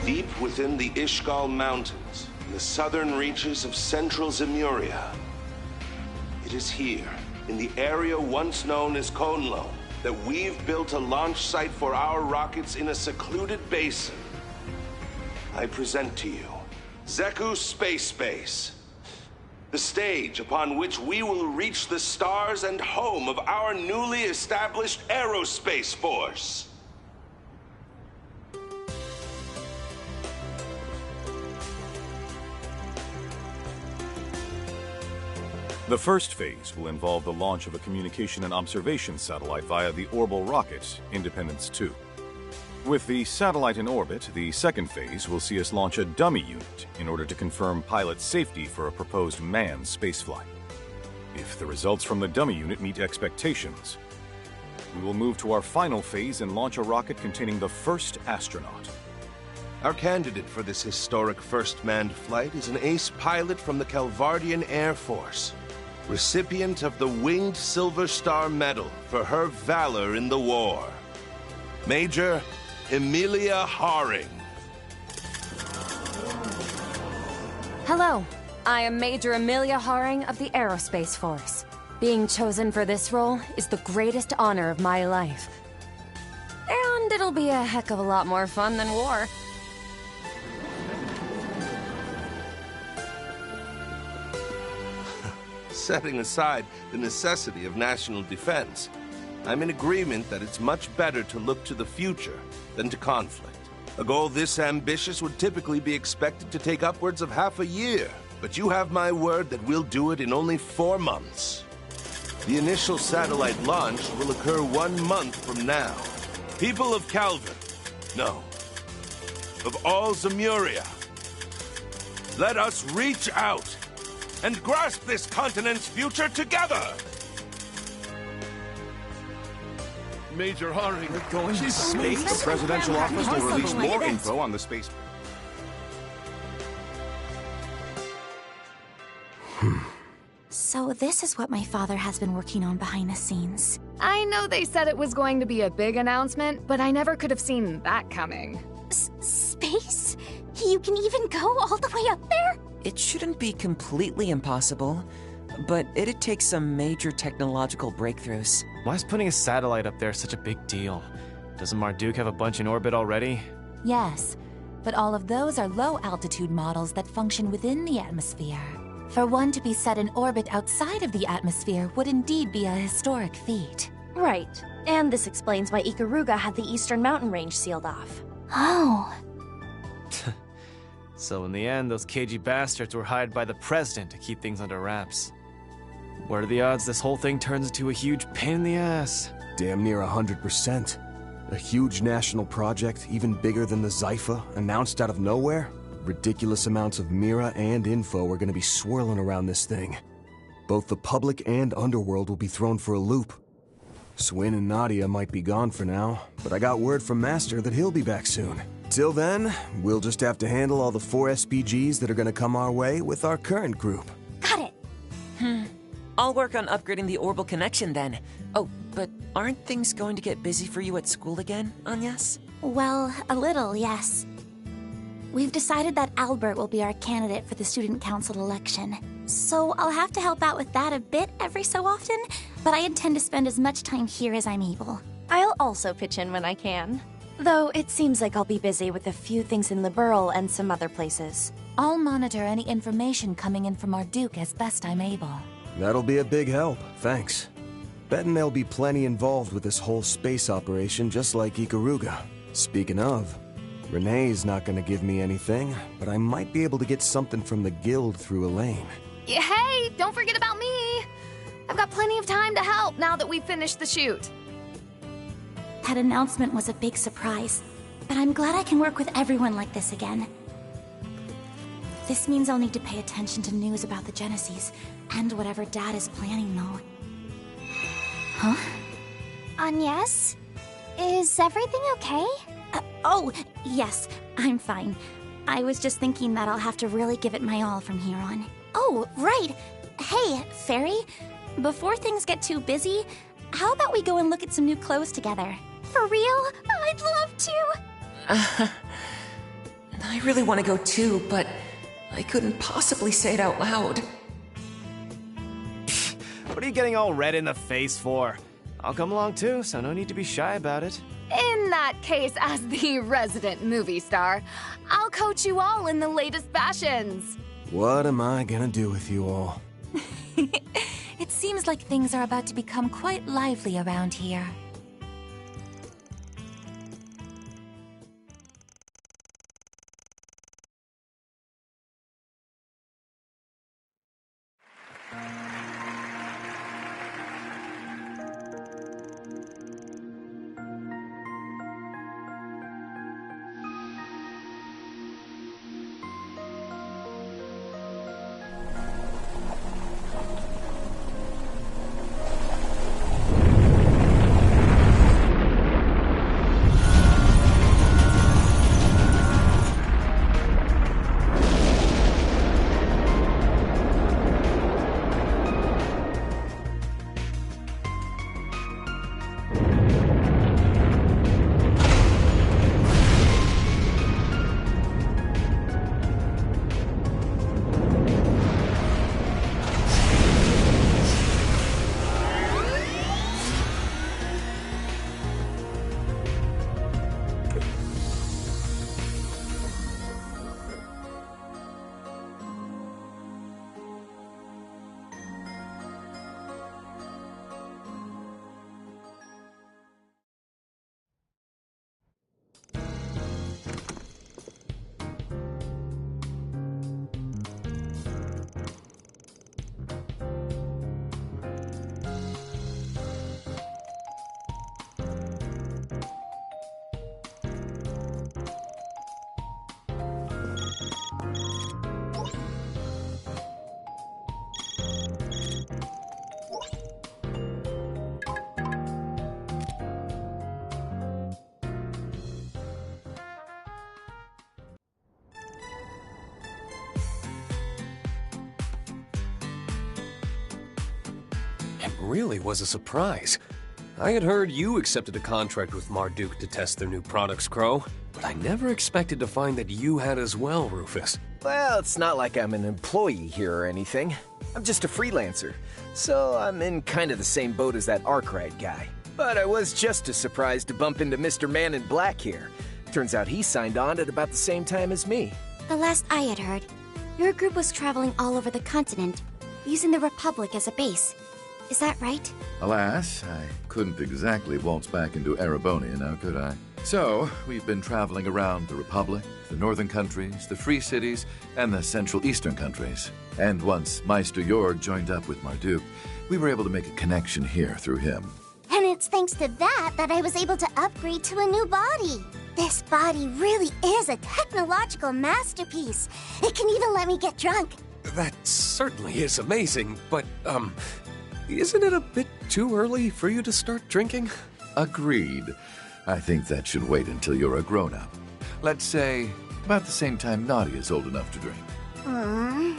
Deep within the Ishgal Mountains, in the southern reaches of central Zemuria, it is here, in the area once known as Konlo, that we've built a launch site for our rockets in a secluded basin. I present to you Zeku Space Base, the stage upon which we will reach the stars and home of our newly established aerospace force. The first phase will involve the launch of a communication and observation satellite via the orbital rocket, Independence 2. With the satellite in orbit, the second phase will see us launch a dummy unit in order to confirm pilot safety for a proposed manned spaceflight. If the results from the dummy unit meet expectations, we will move to our final phase and launch a rocket containing the first astronaut. Our candidate for this historic first manned flight is an ace pilot from the Calvardian Air Force, recipient of the Winged Silver Star Medal for her valor in the war, Major Emilia Haring. Hello, I am Major Emilia Haring of the Aerospace Force. Being chosen for this role is the greatest honor of my life. And it'll be a heck of a lot more fun than war. Setting aside the necessity of national defense, I'm in agreement that it's much better to look to the future than to conflict. A goal this ambitious would typically be expected to take upwards of half a year, but you have my word that we'll do it in only 4 months. The initial satellite launch will occur 1 month from now. People of Calvin, no, of all Zemuria, let us reach out and grasp this continent's future together! Major Haring, we're going to space? The presidential office will release more info on the space... So this is what my father has been working on behind the scenes. I know they said it was going to be a big announcement, but I never could have seen that coming. Space? You can even go all the way up there? It shouldn't be completely impossible, but it'd take some major technological breakthroughs. Why is putting a satellite up there such a big deal? Doesn't Marduk have a bunch in orbit already? Yes, but all of those are low-altitude models that function within the atmosphere. For one to be set in orbit outside of the atmosphere would indeed be a historic feat. Right, and this explains why Ikaruga had the Eastern Mountain Range sealed off. Oh. So in the end, those cagey bastards were hired by the president to keep things under wraps. What are the odds this whole thing turns into a huge pain in the ass? Damn near 100%. A huge national project, even bigger than the Zypha, announced out of nowhere? Ridiculous amounts of Mira and info are gonna be swirling around this thing. Both the public and underworld will be thrown for a loop. Swin and Nadia might be gone for now, but I got word from Master that he'll be back soon. Till then, we'll just have to handle all the 4 SPGs that are gonna come our way with our current group. Got it! I'll work on upgrading the orbital connection then. Oh, but aren't things going to get busy for you at school again, Agnes? Well, a little, yes. We've decided that Albert will be our candidate for the student council election. So I'll have to help out with that a bit every so often, but I intend to spend as much time here as I'm able. I'll also pitch in when I can. Though it seems like I'll be busy with a few things in Liberl and some other places. I'll monitor any information coming in from Marduk as best I'm able. That'll be a big help, thanks. Betting there'll be plenty involved with this whole space operation, just like Ikaruga. Speaking of, Renee's not gonna give me anything, but I might be able to get something from the guild through Elaine. Hey, don't forget about me! I've got plenty of time to help now that we've finished the shoot. That announcement was a big surprise, but I'm glad I can work with everyone like this again. This means I'll need to pay attention to news about the Genesis, and whatever Dad is planning, though. Huh? Agnes? Is everything okay? Oh, yes, I'm fine. I was just thinking that I'll have to really give it my all from here on. Oh, right! Hey, Fairy, before things get too busy, how about we go and look at some new clothes together? For real? I'd love to! I really want to go too, but I couldn't possibly say it out loud. What are you getting all red in the face for? I'll come along too, so no need to be shy about it. In that case, as the resident movie star, I'll coach you all in the latest fashions. What am I gonna do with you all? It seems like things are about to become quite lively around here. It really was a surprise. I had heard you accepted a contract with Marduk to test their new products, Crow, but I never expected to find that you had as well, Rufus. Well, it's not like I'm an employee here or anything. I'm just a freelancer, so I'm in kind of the same boat as that Arkwright guy. But I was just as surprised to bump into Mr. Man in Black here. Turns out he signed on at about the same time as me. The last I had heard, your group was traveling all over the continent, using the Republic as a base. Is that right? Alas, I couldn't exactly waltz back into Ereboni now, could I? So, we've been traveling around the Republic, the northern countries, the Free Cities, and the Central Eastern countries. And once Meister Jorg joined up with Marduk, we were able to make a connection here through him. And it's thanks to that I was able to upgrade to a new body. This body really is a technological masterpiece. It can even let me get drunk. That certainly is amazing, but, isn't it a bit too early for you to start drinking? Agreed. I think that should wait until you're a grown-up. Let's say, about the same time Nadia's old enough to drink. Well,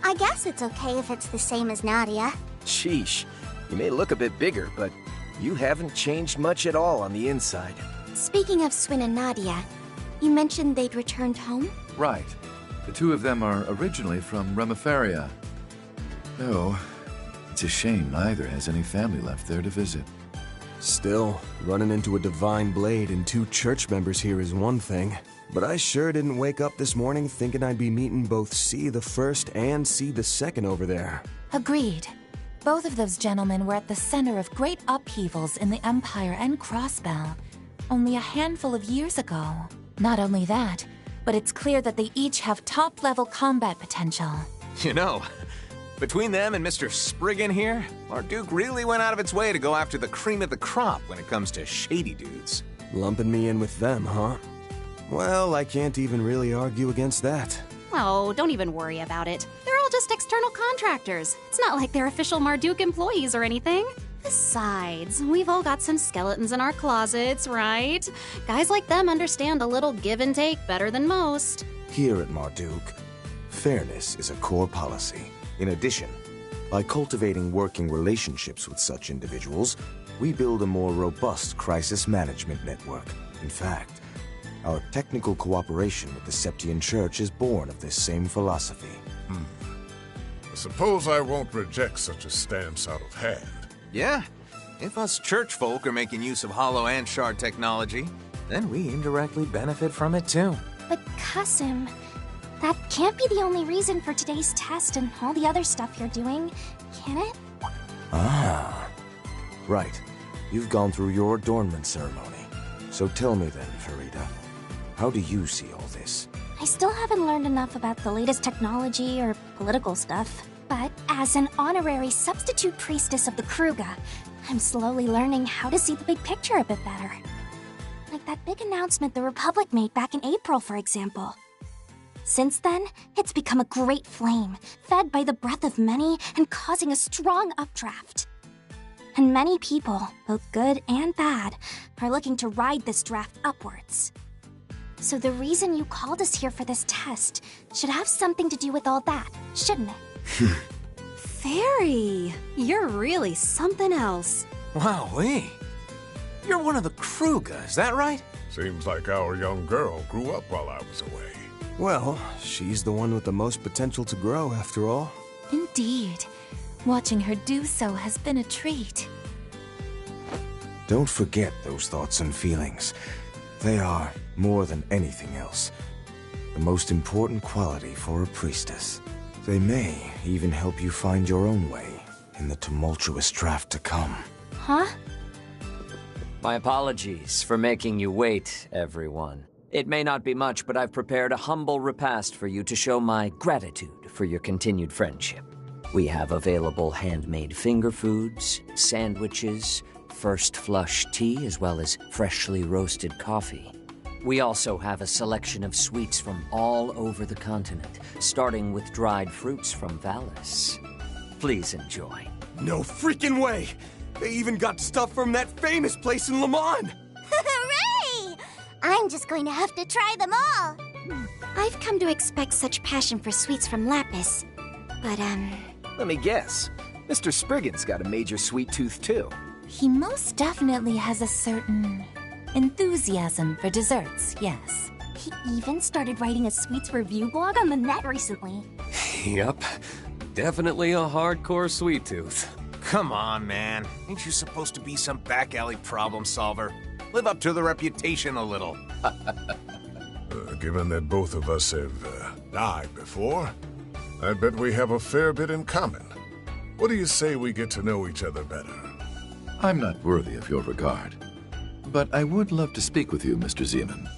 I guess it's okay if it's the same as Nadia. Sheesh, you may look a bit bigger, but You haven't changed much at all on the inside. Speaking of Swin and Nadia, you mentioned they'd returned home? Right. The two of them are originally from Remiferia. Though, it's a shame neither has any family left there to visit. Still, running into a divine blade and 2 church members here is one thing. But I sure didn't wake up this morning thinking I'd be meeting both C the First and C the Second over there. Agreed. Both of those gentlemen were at the center of great upheavals in the Empire and Crossbell only a handful of years ago. Not only that, but it's clear that they each have top-level combat potential. You know, between them and Mr. Spriggan here, Marduk really went out of its way to go after the cream of the crop when it comes to shady dudes. Lumping me in with them, huh? Well, I can't even really argue against that. Oh, don't even worry about it. They're all just external contractors. It's not like they're official Marduk employees or anything. Besides, we've all got some skeletons in our closets, right? Guys like them understand a little give and take better than most. Here at Marduk, fairness is a core policy. In addition, by cultivating working relationships with such individuals, we build a more robust crisis management network. In fact, our technical cooperation with the Septian Church is born of this same philosophy. I suppose I won't reject such a stance out of hand. Yeah, if us church folk are making use of hollow and shard technology, then we indirectly benefit from it too. But Qasim, that can't be the only reason for today's test and all the other stuff you're doing, can it? Ah, right. You've gone through your adornment ceremony. So tell me then, Farida, how do you see all this? I still haven't learned enough about the latest technology or political stuff. But as an honorary substitute priestess of the Kruga, I'm slowly learning how to see the big picture a bit better. Like that big announcement the Republic made back in April, for example. Since then, it's become a great flame, fed by the breath of many and causing a strong updraft. And many people, both good and bad, are looking to ride this draft upwards. So the reason you called us here for this test should have something to do with all that, shouldn't it? Fairy, you're really something else. Wowee. You're one of the Kruga, is that right? Seems like our young girl grew up while I was away. Well, she's the one with the most potential to grow, after all. Indeed. Watching her do so has been a treat. Don't forget those thoughts and feelings. They are, more than anything else, the most important quality for a priestess. They may even help you find your own way in the tumultuous draft to come. Huh? My apologies for making you wait, everyone. It may not be much, but I've prepared a humble repast for you to show my gratitude for your continued friendship. We have available handmade finger foods, sandwiches, first flush tea, as well as freshly roasted coffee. We also have a selection of sweets from all over the continent, starting with dried fruits from Valis. Please enjoy. No freaking way! They even got stuff from that famous place in Le Mans! Hooray! I'm just going to have to try them all. I've come to expect such passion for sweets from Lapis. But, Let me guess. Mr. Spriggan's got a major sweet tooth, too. He most definitely has a certain enthusiasm for desserts, yes. He even started writing a sweets review blog on the net recently. Yep. Definitely a hardcore sweet tooth. Come on, man. Ain't you supposed to be some back alley problem solver? Live up to the reputation a little. Given that both of us have died before, I bet we have a fair bit in common. What do you say we get to know each other better? I'm not worthy of your regard, but I would love to speak with you, Mr. Zeman.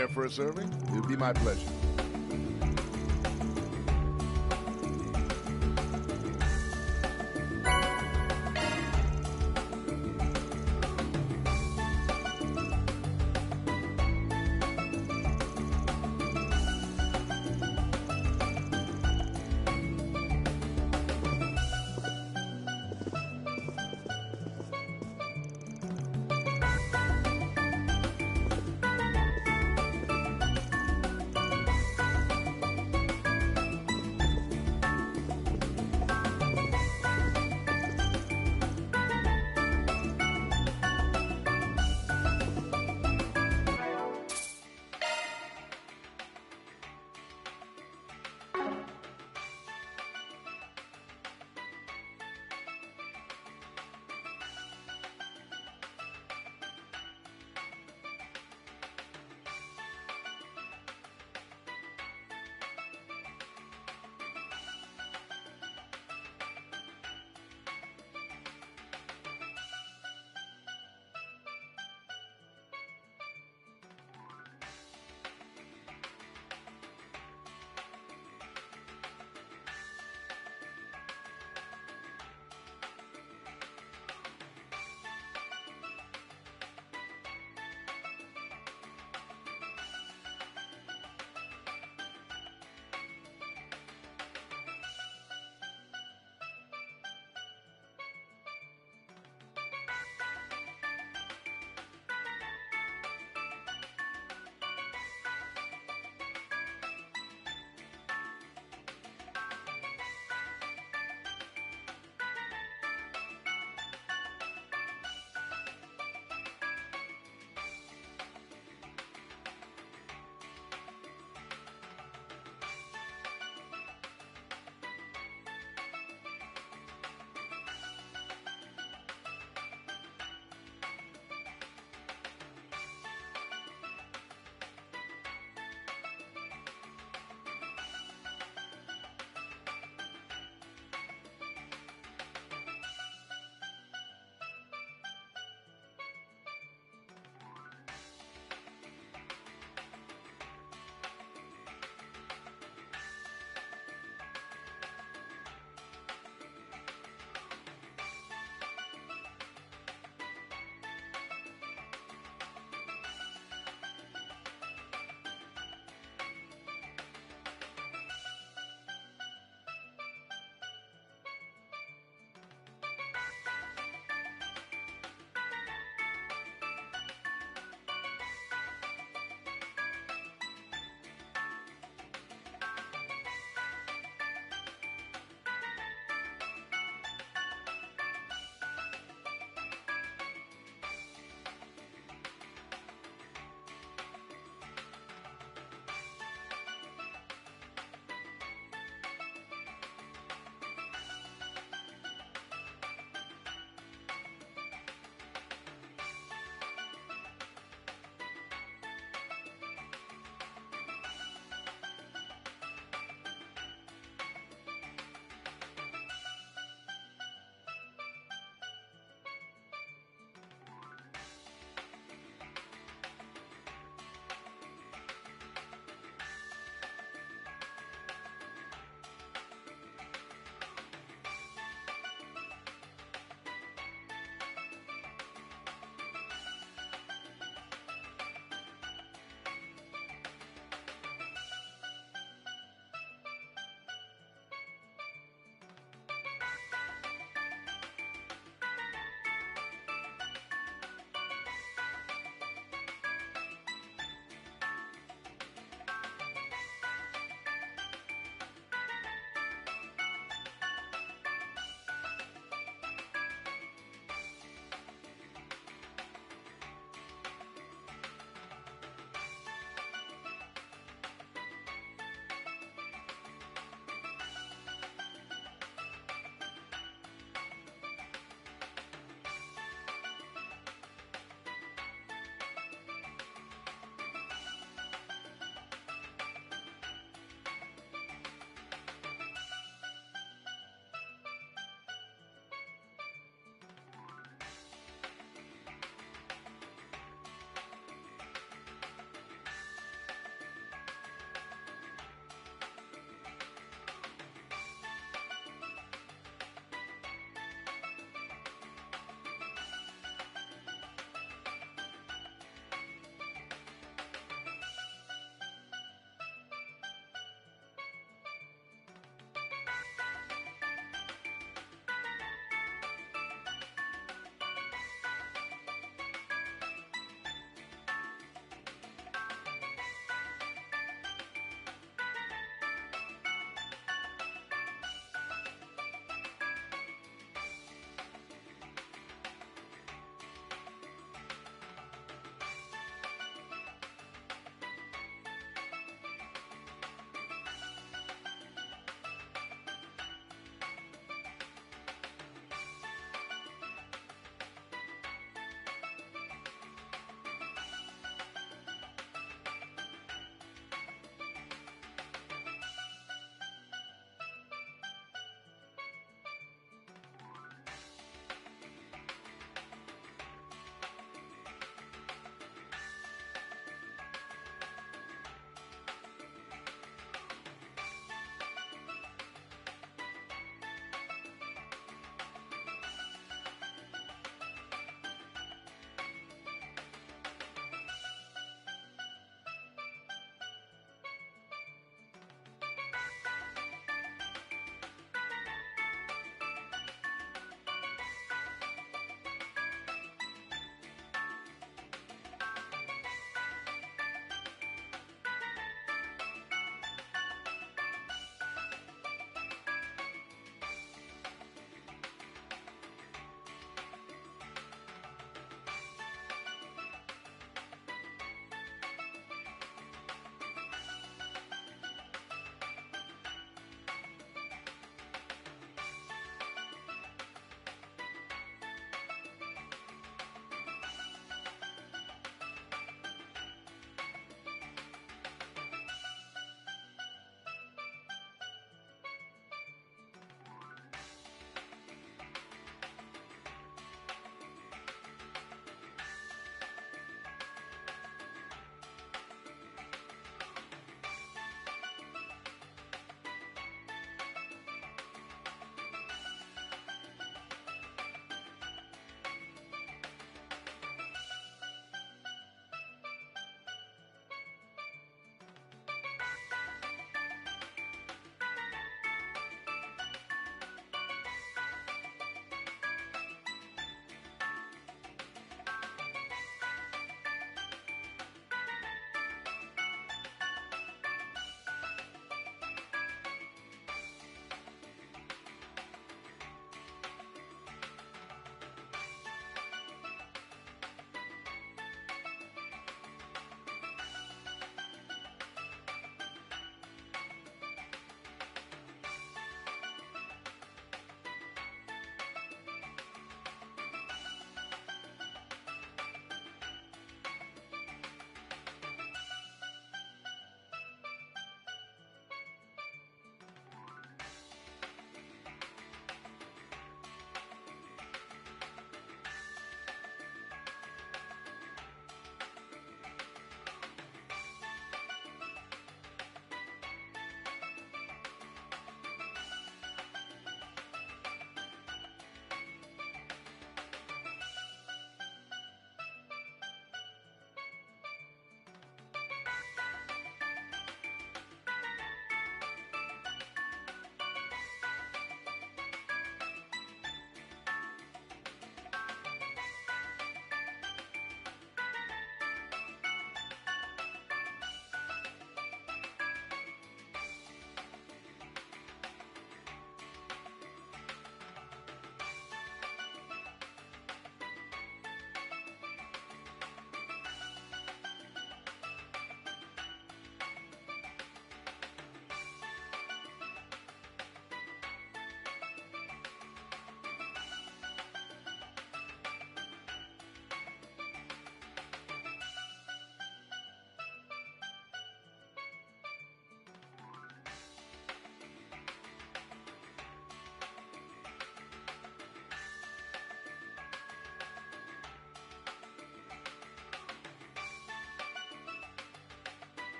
Care for a serving? It'd be my pleasure.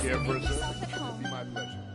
care for us, sir? yourself at home. It'd be my pleasure.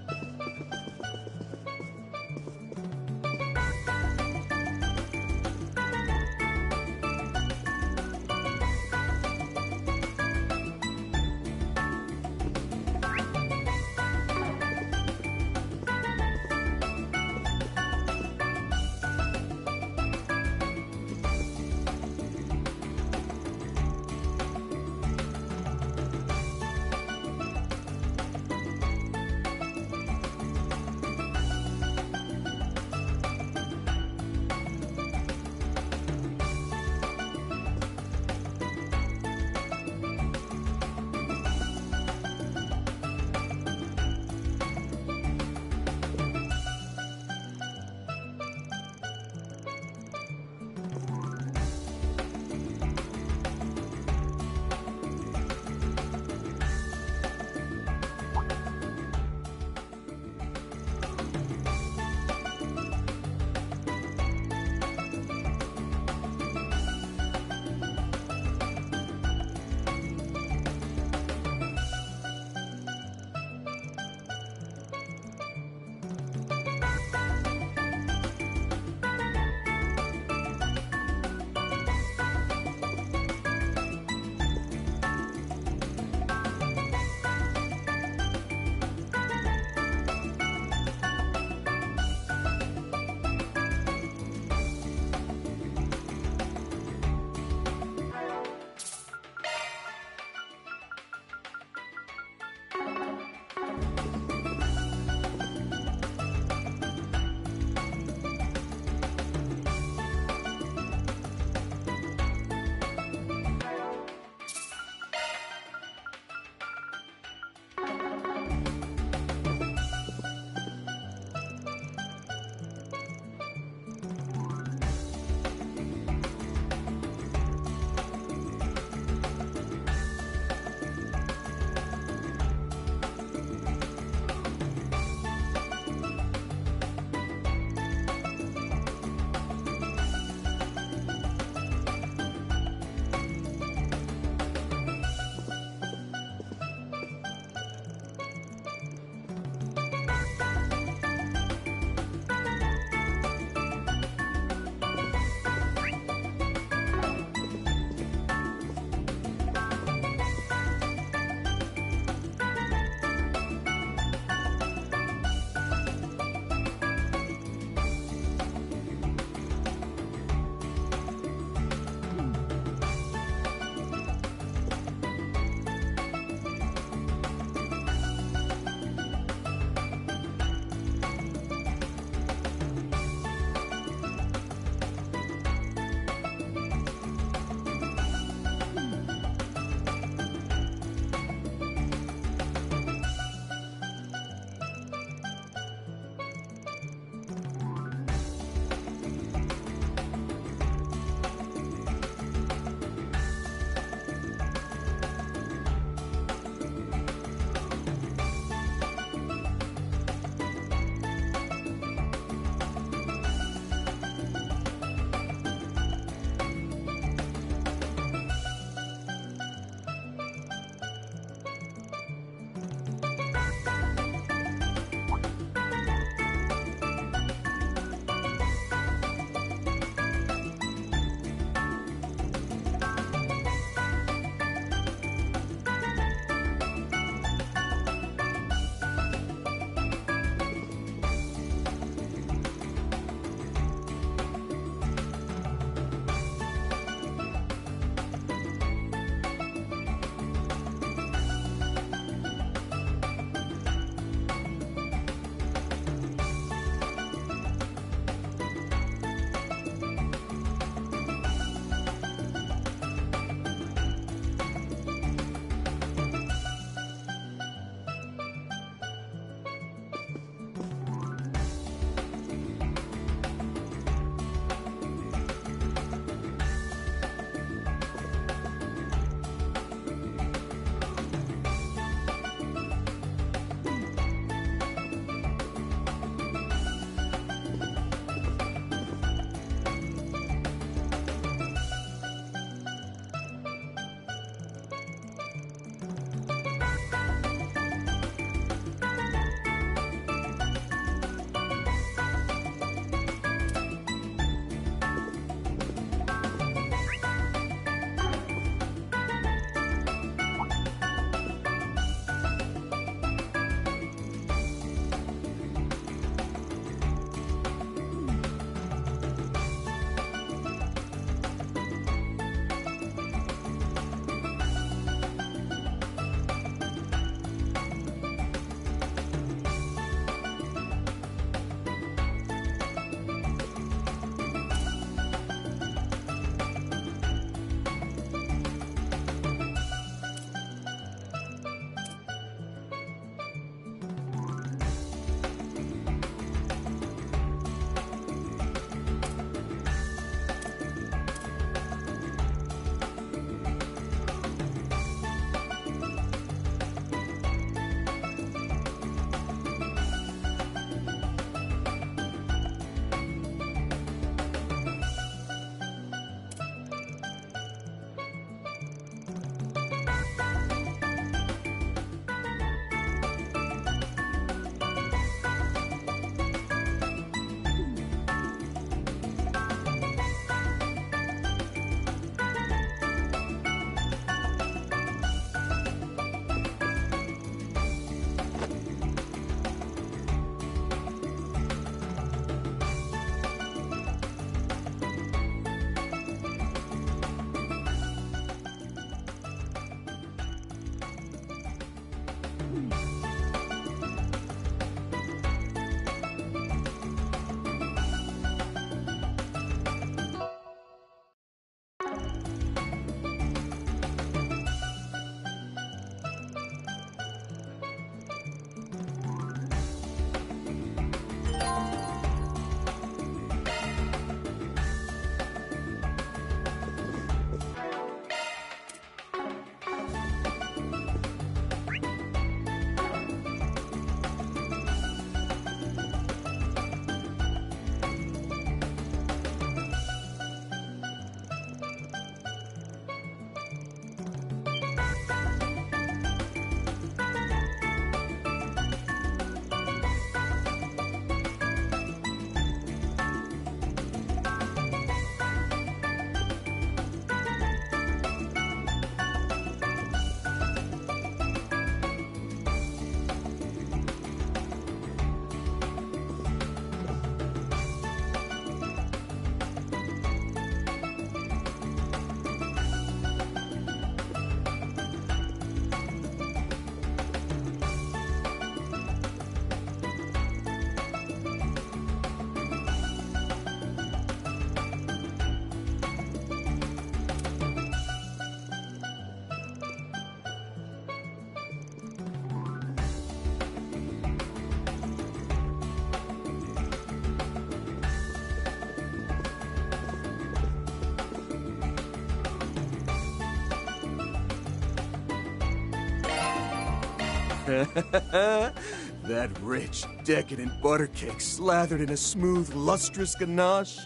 That rich, decadent butter cake slathered in a smooth, lustrous ganache.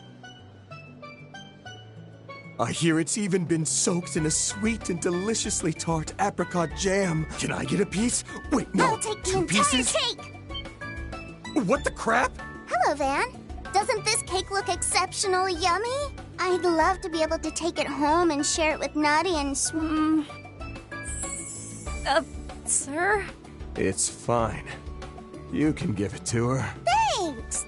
I hear it's even been soaked in a sweet and deliciously tart apricot jam. Can I get a piece? Wait, no, I'll take the two entire pieces? cake! What the crap? Hello, Van. Doesn't this cake look exceptionally yummy? I'd love to be able to take it home and share it with Nutty and Sir? It's fine. You can give it to her. Thanks!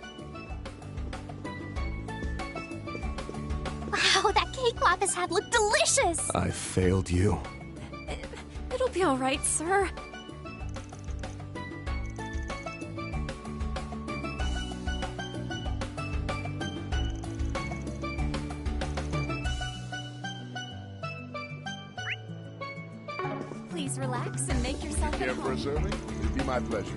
Wow, that cake Lapis had looked delicious! I failed you. It'll be all right, sir. Please relax and make yourself Care at for a home. serving? It'd be my pleasure.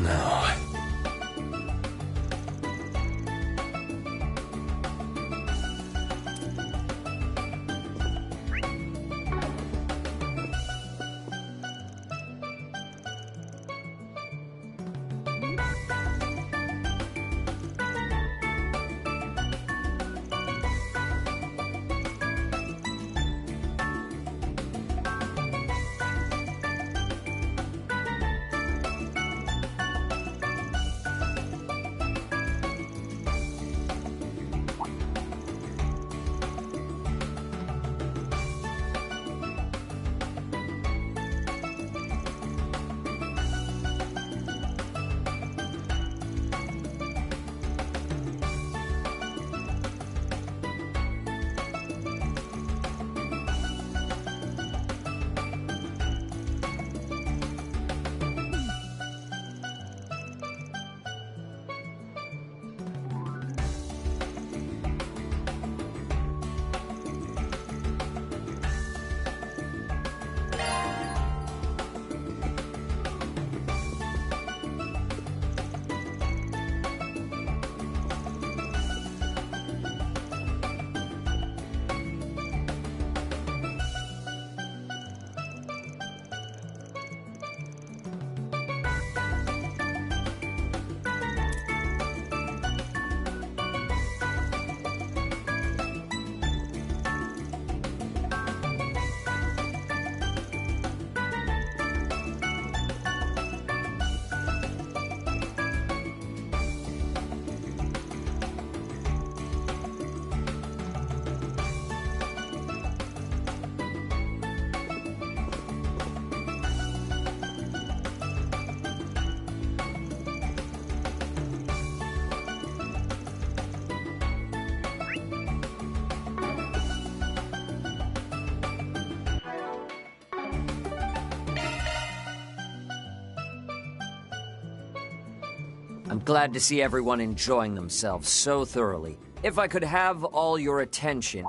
now. I'm glad to see everyone enjoying themselves so thoroughly. If I could have all your attention...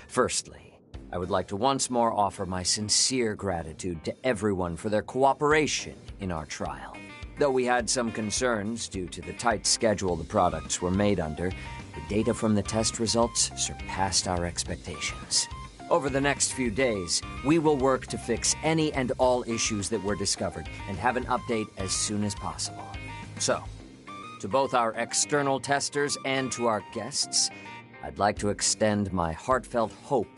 Firstly, I would like to once more offer my sincere gratitude to everyone for their cooperation in our trial. Though we had some concerns due to the tight schedule the products were made under, the data from the test results surpassed our expectations. Over the next few days, we will work to fix any and all issues that were discovered and have an update as soon as possible. So, to both our external testers and to our guests, I'd like to extend my heartfelt hope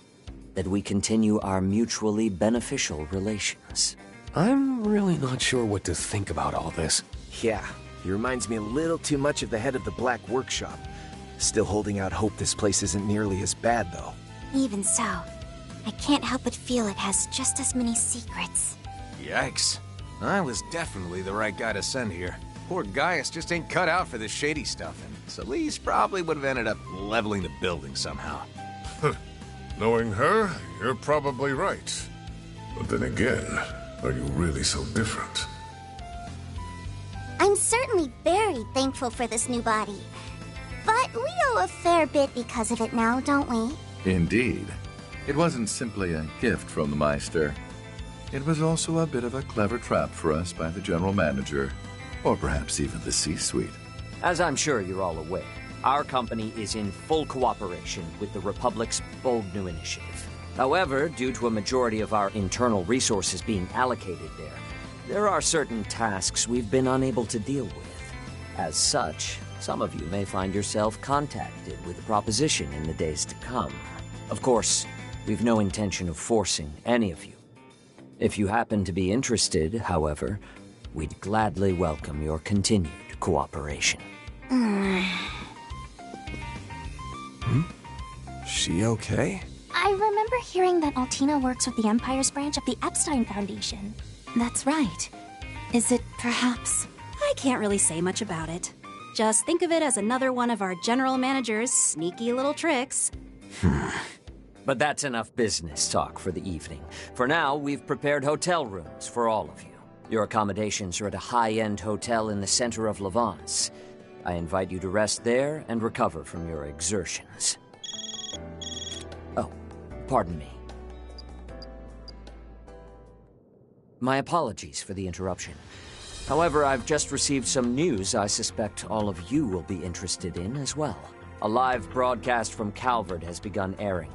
that we continue our mutually beneficial relations. I'm really not sure what to think about all this. Yeah, he reminds me a little too much of the head of the Black Workshop. Still holding out hope this place isn't nearly as bad, though. Even so, I can't help but feel it has just as many secrets. Yikes. I was definitely the right guy to send here. Poor Gaius just ain't cut out for this shady stuff, and Celise probably would have ended up leveling the building somehow. Knowing her, you're probably right. But then again, are you really so different? I'm certainly very thankful for this new body. But we owe a fair bit because of it now, don't we? Indeed. It wasn't simply a gift from the Meister. It was also a bit of a clever trap for us by the General Manager, or perhaps even the C-Suite. As I'm sure you're all aware, our company is in full cooperation with the Republic's bold new initiative. However, due to a majority of our internal resources being allocated there are certain tasks we've been unable to deal with. As such, some of you may find yourself contacted with a proposition in the days to come. Of course, we've no intention of forcing any of you. If you happen to be interested, however, we'd gladly welcome your continued cooperation. She okay? I remember hearing that Altina works with the Empire's branch of the Epstein Foundation. That's right. Is it perhaps... I can't really say much about it. Just think of it as another one of our general manager's sneaky little tricks. But that's enough business talk for the evening. For now, we've prepared hotel rooms for all of you. Your accommodations are at a high-end hotel in the center of Levance. I invite you to rest there and recover from your exertions. Oh, pardon me. My apologies for the interruption. However, I've just received some news I suspect all of you will be interested in as well. A live broadcast from Calvert has begun airing.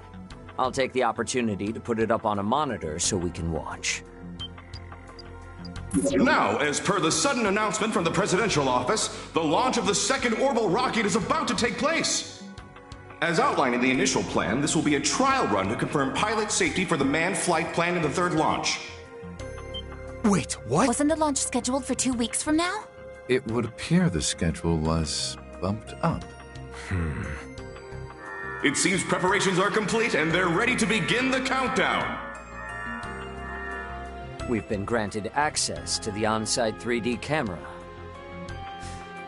I'll take the opportunity to put it up on a monitor so we can watch. Now, as per the sudden announcement from the presidential office, the launch of the second orbital rocket is about to take place. As outlined in the initial plan, this will be a trial run to confirm pilot safety for the manned flight plan in the third launch. Wait, what? Wasn't the launch scheduled for 2 weeks from now? It would appear the schedule was bumped up. It seems preparations are complete and they're ready to begin the countdown. We've been granted access to the on-site 3D camera.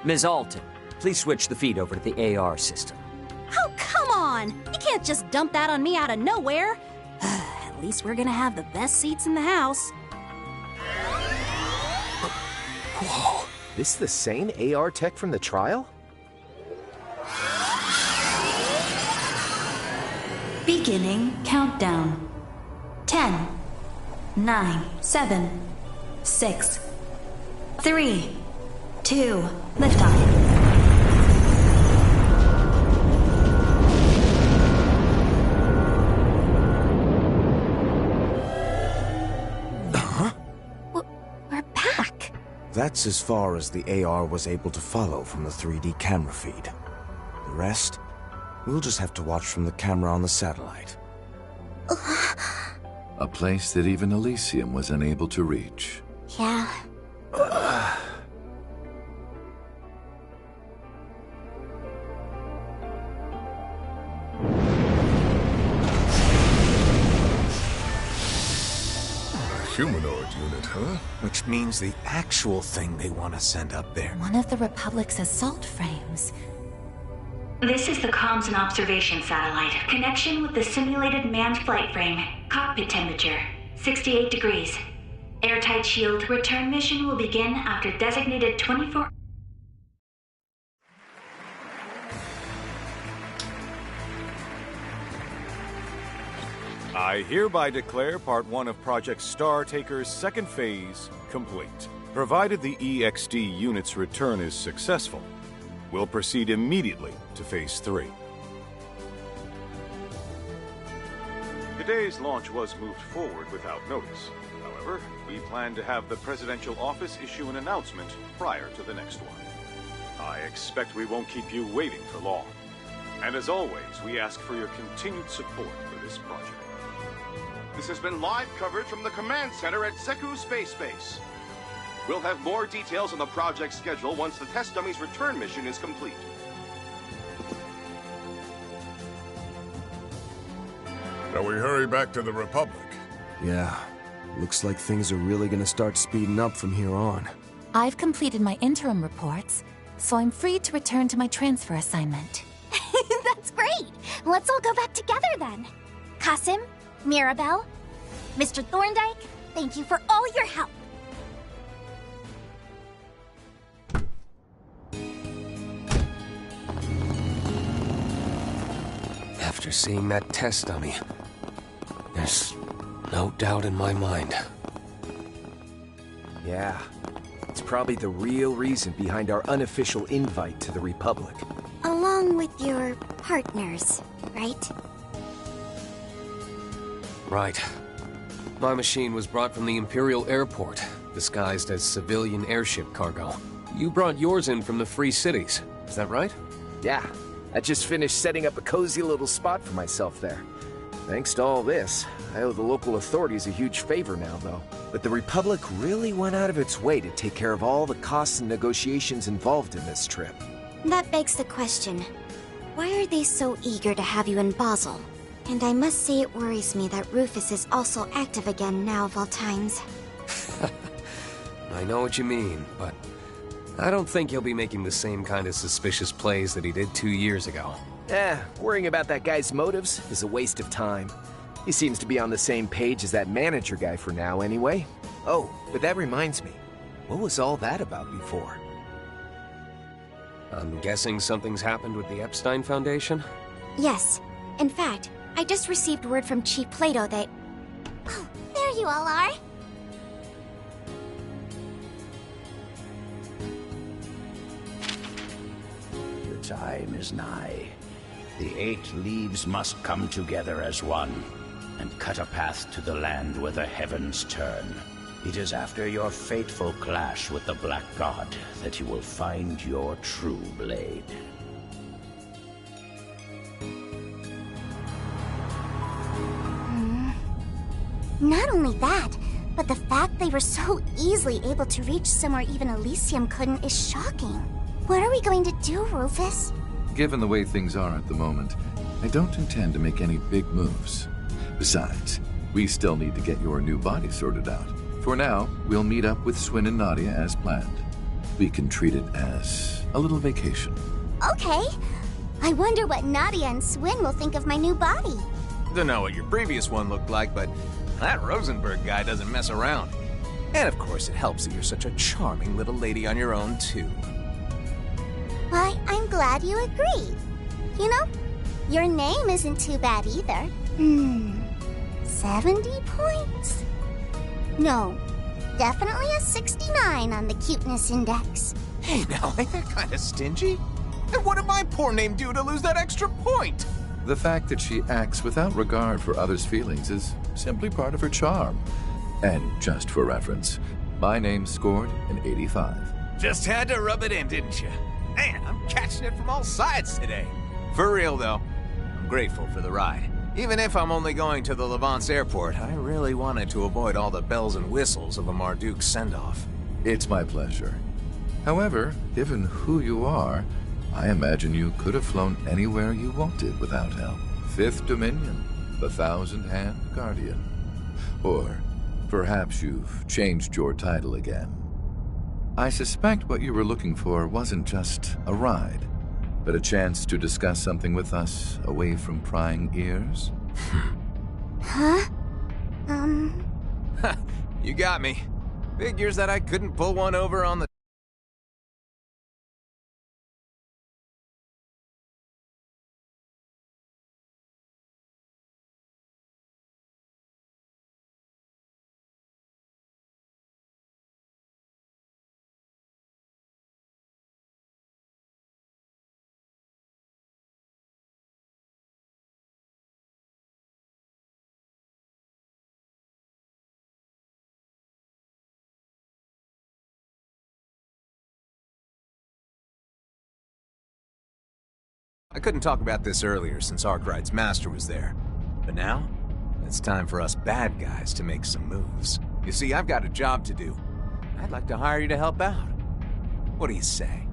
Ms. Alton, please switch the feed over to the AR system. Oh, come on! You can't just dump that on me out of nowhere. At least we're gonna have the best seats in the house. Whoa, this the same AR tech from the trial? Beginning countdown. 10, 9, 7, 6, 3, 2, liftoff. That's as far as the AR was able to follow from the 3D camera feed. The rest, we'll just have to watch from the camera on the satellite. A place that even Elysium was unable to reach. Yeah. Humanoid unit, huh? Which means the actual thing they want to send up there. One of the Republic's assault frames. This is the comms and observation satellite. Connection with the simulated manned flight frame. Cockpit temperature, 68 degrees. Airtight shield. Return mission will begin after designated 24... I hereby declare Part 1 of Project Star Taker's second phase complete. Provided the EXD unit's return is successful, we'll proceed immediately to Phase 3. Today's launch was moved forward without notice. However, we plan to have the Presidential Office issue an announcement prior to the next one. I expect we won't keep you waiting for long. And as always, we ask for your continued support for this project. This has been live coverage from the command center at Seku Space Base. We'll have more details on the project schedule once the test dummy's return mission is complete. Shall we hurry back to the Republic? Yeah. Looks like things are really gonna start speeding up from here on. I've completed my interim reports, so I'm free to return to my transfer assignment. That's great! Let's all go back together then. Kasim, Mirabelle, Mr. Thorndike, thank you for all your help. After seeing that test dummy, there's no doubt in my mind. Yeah, it's probably the real reason behind our unofficial invite to the Republic. Along with your partners, right? Right. My machine was brought from the Imperial Airport, disguised as civilian airship cargo. You brought yours in from the Free Cities, is that right? Yeah, I just finished setting up a cozy little spot for myself there. Thanks to all this, I owe the local authorities a huge favor now, though. But the Republic really went out of its way to take care of all the costs and negotiations involved in this trip. That begs the question, why are they so eager to have you in Basel? And I must say it worries me that Rufus is also active again now of all times. I know what you mean, but I don't think he'll be making the same kind of suspicious plays that he did 2 years ago. Worrying about that guy's motives is a waste of time. He seems to be on the same page as that manager guy for now, anyway. Oh, but that reminds me. What was all that about before? I'm guessing something's happened with the Epstein Foundation? Yes. In fact, I just received word from Chief Plato that... Oh, there you all are. time is nigh. The 8 leaves must come together as one, and cut a path to the land where the heavens turn. It is after your fateful clash with the Black God that you will find your true blade. Not only that, but the fact they were so easily able to reach somewhere even Elysium couldn't is shocking. What are we going to do, Rufus? Given the way things are at the moment, I don't intend to make any big moves. Besides, we still need to get your new body sorted out. For now, we'll meet up with Swin and Nadia as planned. We can treat it as a little vacation. Okay. I wonder what Nadia and Swin will think of my new body. Don't know what your previous one looked like, but that Rosenberg guy doesn't mess around. And of course, it helps that you're such a charming little lady on your own, too. Why, I'm glad you agree. You know, your name isn't too bad either. 70 points? No, definitely a 69 on the cuteness index. Hey, now, ain't that kind of stingy? And what did my poor name do to lose that extra point? The fact that she acts without regard for others' feelings is simply part of her charm. And just for reference, my name scored an 85. Just had to rub it in, didn't you? Man, I'm catching it from all sides today. For real, though, I'm grateful for the ride. Even if I'm only going to the Levance airport, I really wanted to avoid all the bells and whistles of a Marduk send-off. It's my pleasure. However, given who you are, I imagine you could have flown anywhere you wanted without help. 5th Dominion, the Thousand-Hand Guardian. Or perhaps you've changed your title again. I suspect what you were looking for wasn't just a ride, but a chance to discuss something with us away from prying ears? Huh? You got me. Figures that I couldn't pull one over on the... I couldn't talk about this earlier since Arkwright's master was there. But now, it's time for us bad guys to make some moves. You see, I've got a job to do. I'd like to hire you to help out. What do you say?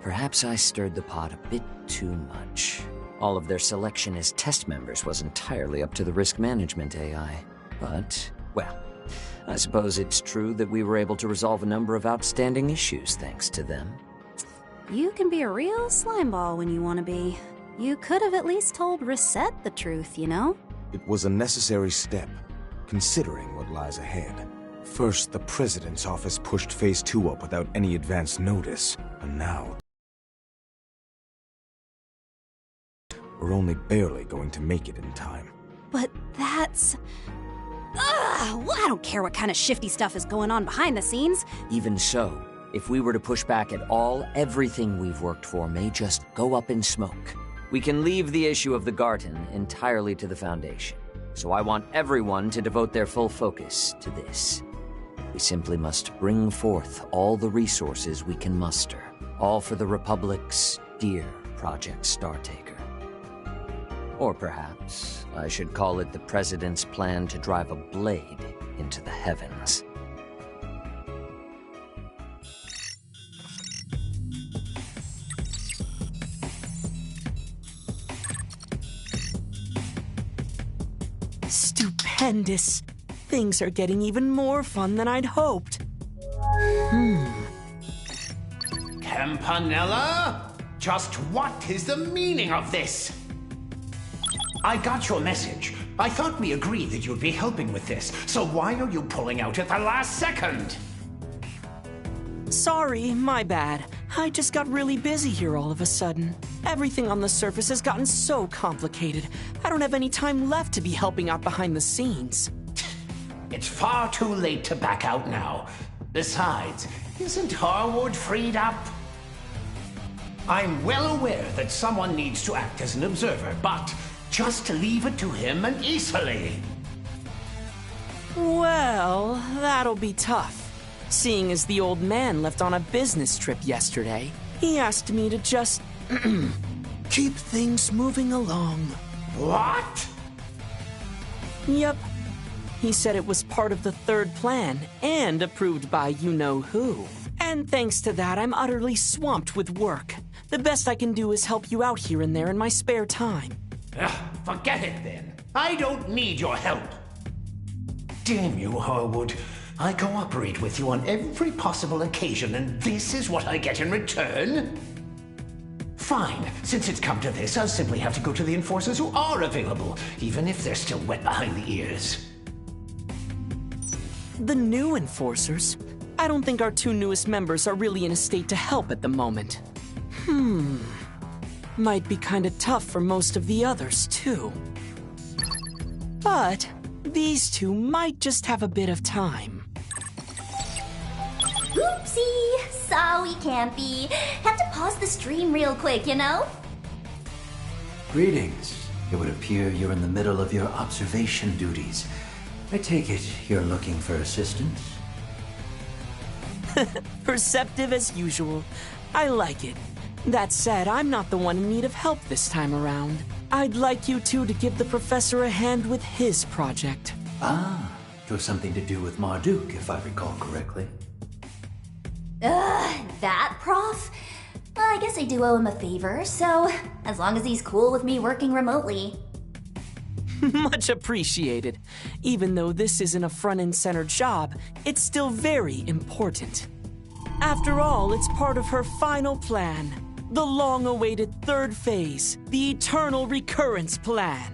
Perhaps I stirred the pot a bit too much. All of their selection as test members was entirely up to the risk management AI. But, well, I suppose it's true that we were able to resolve a number of outstanding issues thanks to them. You can be a real slimeball when you want to be. You could have at least told Reset the truth, you know? It was a necessary step, considering what lies ahead. First, the President's office pushed Phase 2 up without any advance notice, and now we're only barely going to make it in time. But that's... Ugh! Well, I don't care what kind of shifty stuff is going on behind the scenes. Even so, if we were to push back at all, everything we've worked for may just go up in smoke. We can leave the issue of the Garden entirely to the Foundation. So I want everyone to devote their full focus to this. We simply must bring forth all the resources we can muster, all for the Republic's dear Project Startaker. Or perhaps I should call it the President's plan to drive a blade into the heavens. Stupendous! Things are getting even more fun than I'd hoped. Campanella? Just what is the meaning of this? I got your message. I thought we agreed that you'd be helping with this, so why are you pulling out at the last second? Sorry, my bad. I just got really busy here all of a sudden. Everything on the surface has gotten so complicated. I don't have any time left to be helping out behind the scenes. It's far too late to back out now. Besides, isn't Harwood freed up? I'm well aware that someone needs to act as an observer, but just leave it to him and Isali. Well, that'll be tough. Seeing as the old man left on a business trip yesterday, he asked me to just keep things moving along. What? Yep. He said it was part of the third plan and approved by you-know-who. And thanks to that, I'm utterly swamped with work. The best I can do is help you out here and there in my spare time. Forget it then. I don't need your help. Damn you, Harwood. I cooperate with you on every possible occasion, and this is what I get in return? Fine. Since it's come to this, I'll simply have to go to the enforcers who are available, even if they're still wet behind the ears. The new enforcers? I don't think our two newest members are really in a state to help at the moment. Might be kinda tough for most of the others, too. But these two might just have a bit of time. Oopsie! Sorry, Campy. Have to pause the stream real quick, you know? Greetings. It would appear you're in the middle of your observation duties. I take it you're looking for assistance? Perceptive as usual. I like it. That said, I'm not the one in need of help this time around. I'd like you two to give the professor a hand with his project. Ah, it was something to do with Marduk, if I recall correctly. That prof? Well, I guess I do owe him a favor, so as long as he's cool with me working remotely. Much appreciated. Even though this isn't a front and center job, it's still very important. After all, it's part of her final plan. The long-awaited third phase, the Eternal Recurrence Plan.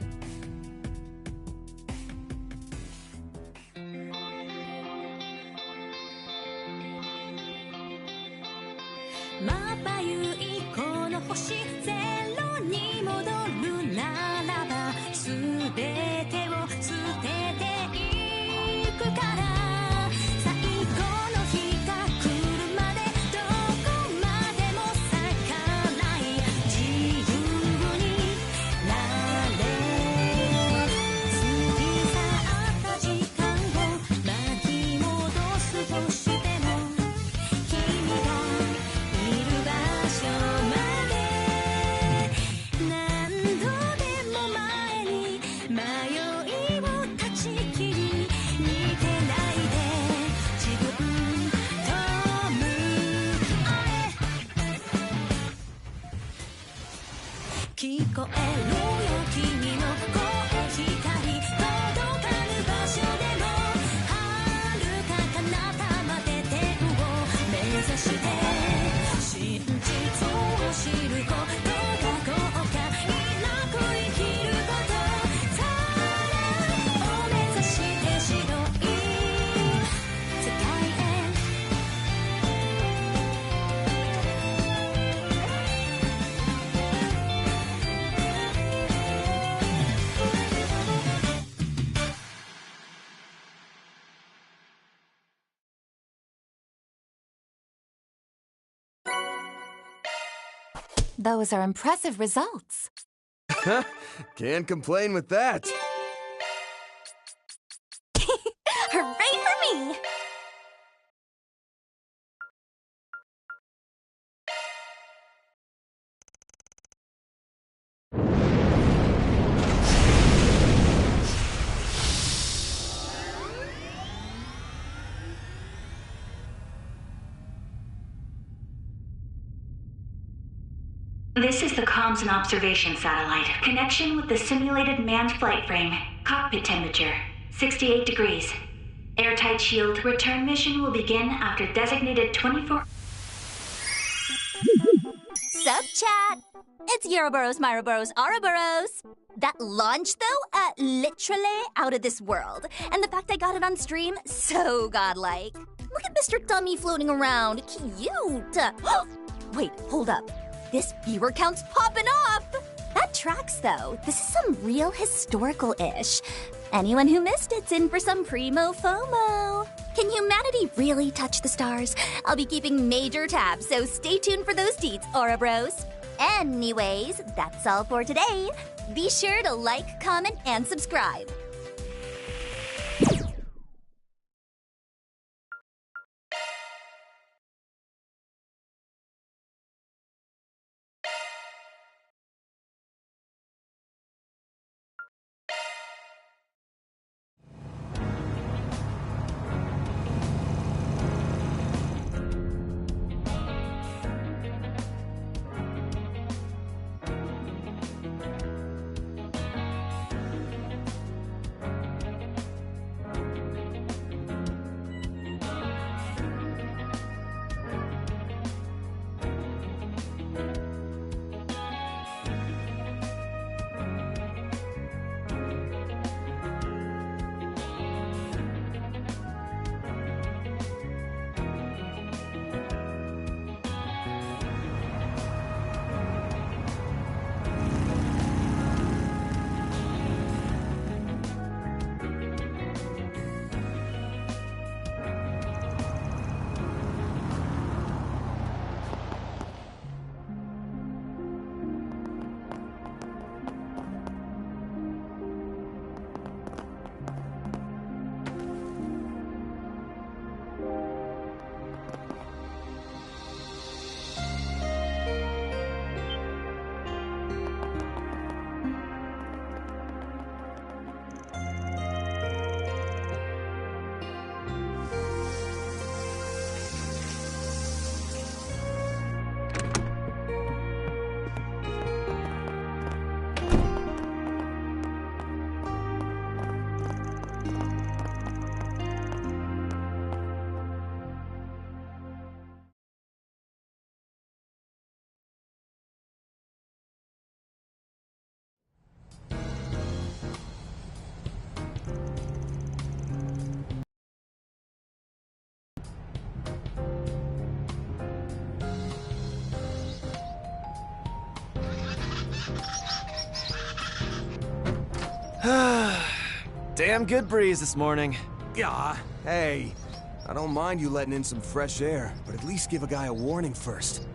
Those are impressive results. Can't complain with that. Hooray for me! This is the comms and observation satellite. Connection with the simulated manned flight frame. Cockpit temperature, 68 degrees. Airtight shield. Return mission will begin after designated 24... Sup, chat? It's Euroboros, Myroboros, Ouroboros. That launch, though, literally out of this world. And the fact I got it on stream, so godlike. Look at Mr. Dummy floating around. Cute. Wait, hold up. This viewer count's popping up! That tracks, though. This is some real historical-ish. Anyone who missed it's in for some primo FOMO. Can humanity really touch the stars? I'll be keeping major tabs, so stay tuned for those deets, Aura Bros. Anyways, that's all for today. Be sure to like, comment, and subscribe. Damn good breeze this morning. Yeah, hey. I don't mind you letting in some fresh air, but at least give a guy a warning first.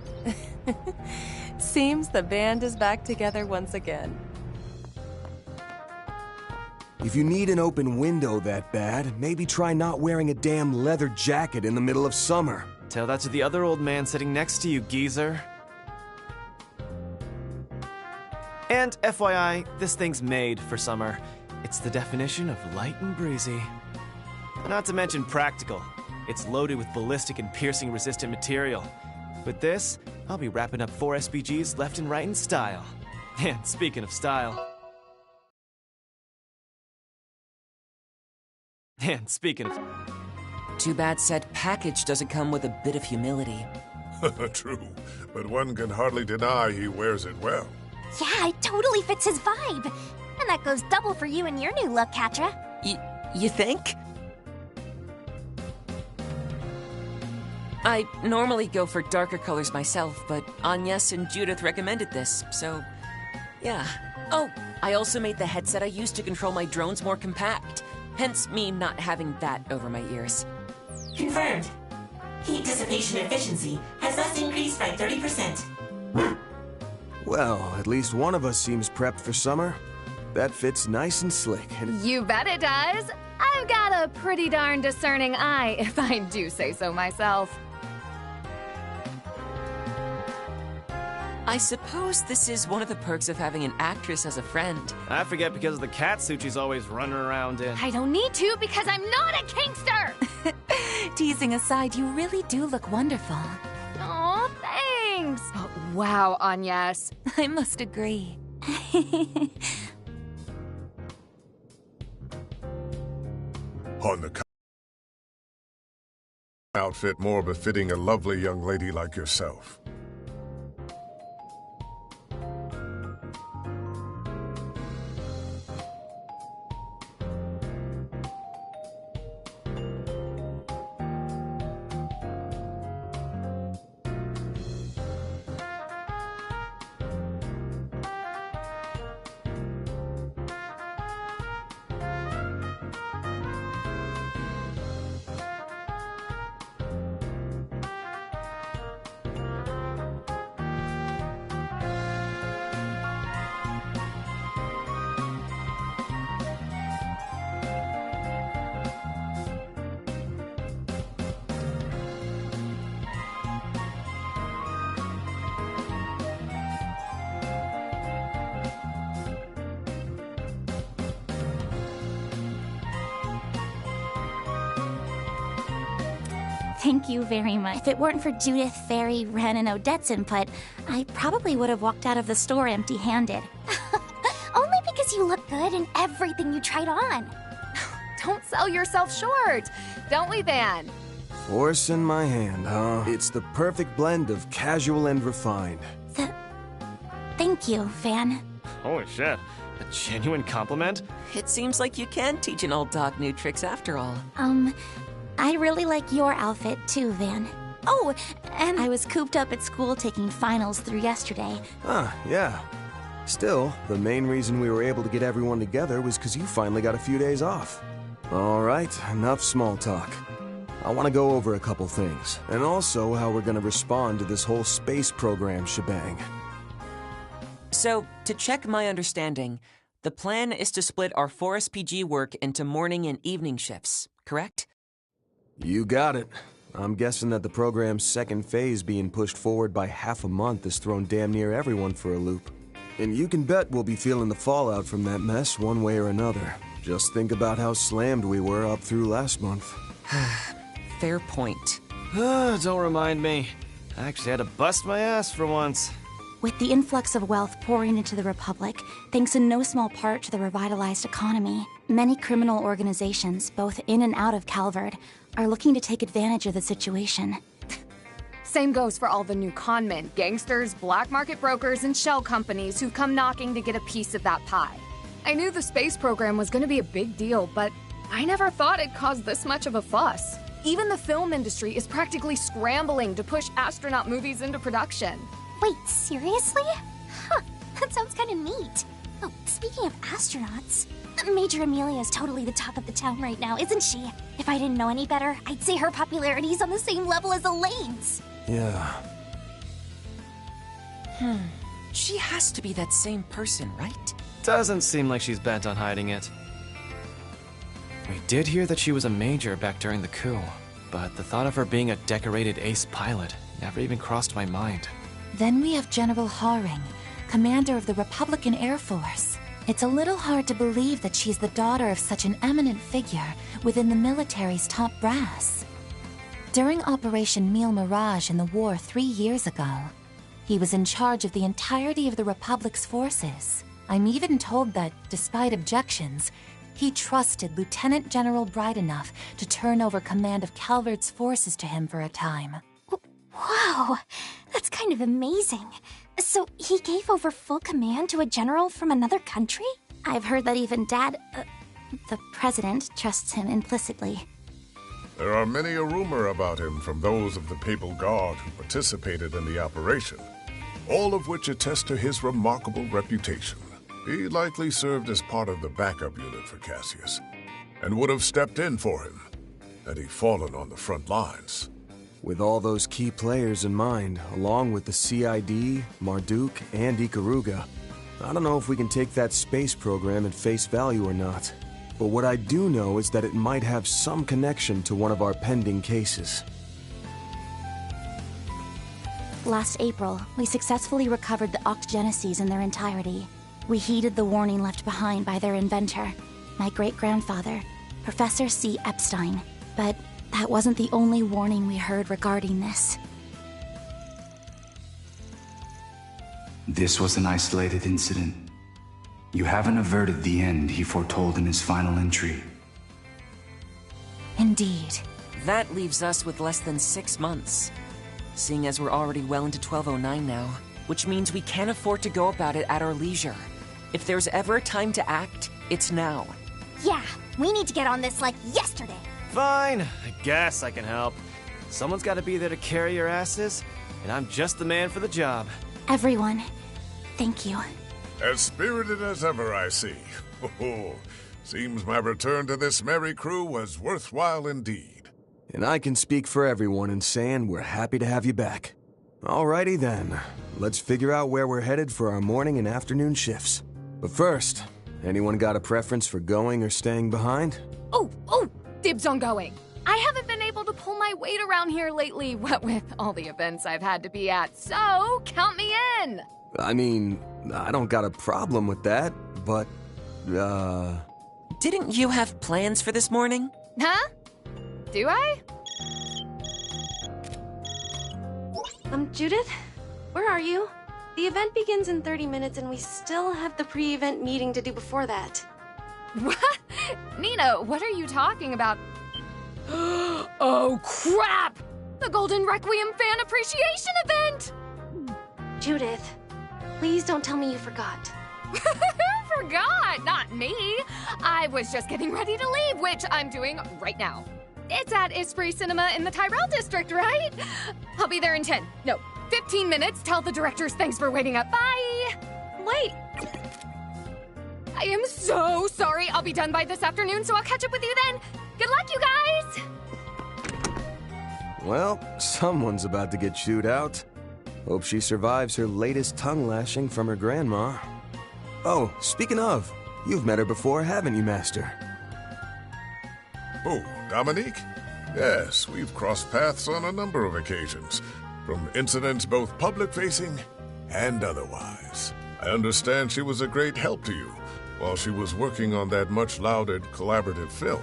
Seems the band is back together once again. If you need an open window that bad, maybe try not wearing a damn leather jacket in the middle of summer. Tell that to the other old man sitting next to you, geezer. And FYI, this thing's made for summer. It's the definition of light and breezy. Not to mention practical. It's loaded with ballistic and piercing resistant material. With this, I'll be wrapping up 4 SPGs left and right in style. And speaking of style... Too bad said package doesn't come with a bit of humility. True, but one can hardly deny he wears it well. Yeah, it totally fits his vibe. And that goes double for you and your new look, Katra. You think? I normally go for darker colors myself, but Agnes and Judith recommended this, so yeah. Oh, I also made the headset I use to control my drones more compact, hence me not having that over my ears. Confirmed. Heat dissipation efficiency has thus increased by 30%. Well, at least one of us seems prepped for summer. That fits nice and slick. You bet it does. I've got a pretty darn discerning eye, if I do say so myself. I suppose this is one of the perks of having an actress as a friend. I forget because of the catsuit she's always running around in. I don't need to because I'm not a kinkster! Teasing aside, you really do look wonderful. Aw, thanks! Oh, wow, Agnes. I must agree. On the outfit more befitting a lovely young lady like yourself. Thank you very much. If it weren't for Judith, Fairy, Ren, and Odette's input, I probably would have walked out of the store empty-handed. Only because you look good in everything you tried on. Don't sell yourself short, don't we, Van? Force in my hand, huh? It's the perfect blend of casual and refined. Thank you, Van. Holy shit, a genuine compliment? It seems like you can teach an old dog new tricks after all. I really like your outfit too, Van. Oh, and I was cooped up at school taking finals through yesterday. Yeah. Still, the main reason we were able to get everyone together was because you finally got a few days off. All right, enough small talk. I want to go over a couple things, and also how we're going to respond to this whole space program shebang. So, to check my understanding, the plan is to split our 4SPG work into morning and evening shifts, correct? You got it. I'm guessing that the program's second phase being pushed forward by half a month has thrown damn near everyone for a loop. And you can bet we'll be feeling the fallout from that mess one way or another. Just think about how slammed we were up through last month. Fair point. Don't remind me. I actually had to bust my ass for once. With the influx of wealth pouring into the Republic, thanks in no small part to the revitalized economy, many criminal organizations, both in and out of Calvard, are looking to take advantage of the situation. Same goes for all the new conmen, gangsters, black market brokers, and shell companies who've come knocking to get a piece of that pie. I knew the space program was going to be a big deal, but I never thought it'd cause this much of a fuss. Even the film industry is practically scrambling to push astronaut movies into production. Wait, seriously? Huh, that sounds kind of neat. Oh, speaking of astronauts, Major Amelia is totally the talk of the town right now, isn't she? If I didn't know any better, I'd say her popularity is on the same level as Elaine's. Yeah. She has to be that same person, right? Doesn't seem like she's bent on hiding it. We did hear that she was a major back during the coup, but the thought of her being a decorated ace pilot never even crossed my mind. Then we have General Haring, commander of the Republican Air Force. It's a little hard to believe that she's the daughter of such an eminent figure within the military's top brass. During Operation Mille Mirage in the war 3 years ago, he was in charge of the entirety of the Republic's forces. I'm even told that, despite objections, he trusted Lieutenant General Bright enough to turn over command of Calvard's forces to him for a time. Wow, that's kind of amazing. So he gave over full command to a general from another country? I've heard that even Dad, the President, trusts him implicitly. There are many a rumor about him from those of the Papal Guard who participated in the operation, all of which attest to his remarkable reputation. He likely served as part of the backup unit for Cassius, and would have stepped in for him had he fallen on the front lines. With all those key players in mind, along with the CID, Marduk, and Ikaruga, I don't know if we can take that space program at face value or not. But what I do know is that it might have some connection to one of our pending cases. Last April, we successfully recovered the Octogeneses in their entirety. We heeded the warning left behind by their inventor, my great-grandfather, Professor C. Epstein. But that wasn't the only warning we heard regarding this. This was an isolated incident. You haven't averted the end he foretold in his final entry. Indeed. That leaves us with less than 6 months. Seeing as we're already well into 1209 now, which means we can't afford to go about it at our leisure. If there's ever a time to act, it's now. Yeah, we need to get on this like yesterday. Fine, I guess I can help. Someone's got to be there to carry your asses, and I'm just the man for the job. Everyone, thank you. As spirited as ever, I see. Seems my return to this merry crew was worthwhile indeed. And I can speak for everyone in saying we're happy to have you back. Alrighty then, let's figure out where we're headed for our morning and afternoon shifts. But first, anyone got a preference for going or staying behind? Oh, dibs on going. I haven't been able to pull my weight around here lately, what with all the events I've had to be at, so count me in! I mean, I don't got a problem with that, but, Didn't you have plans for this morning? Huh? Do I? Judith? Where are you? The event begins in 30 minutes and we still have the pre-event meeting to do before that. What? Nina, what are you talking about? Oh, crap! The Golden Requiem Fan Appreciation Event! Judith, please don't tell me you forgot. Who forgot? Not me. I was just getting ready to leave, which I'm doing right now. It's at Esprit Cinema in the Tyrell District, right? I'll be there in 10. No, 15 minutes. Tell the directors thanks for waiting up. Bye! Wait! I am so sorry. I'll be done by this afternoon, so I'll catch up with you then. Good luck, you guys! Well, someone's about to get chewed out. Hope she survives her latest tongue lashing from her grandma. Oh, speaking of, you've met her before, haven't you, Master? Oh, Dominique? Yes, we've crossed paths on a number of occasions, from incidents both public-facing and otherwise. I understand she was a great help to you while she was working on that much-lauded collaborative film.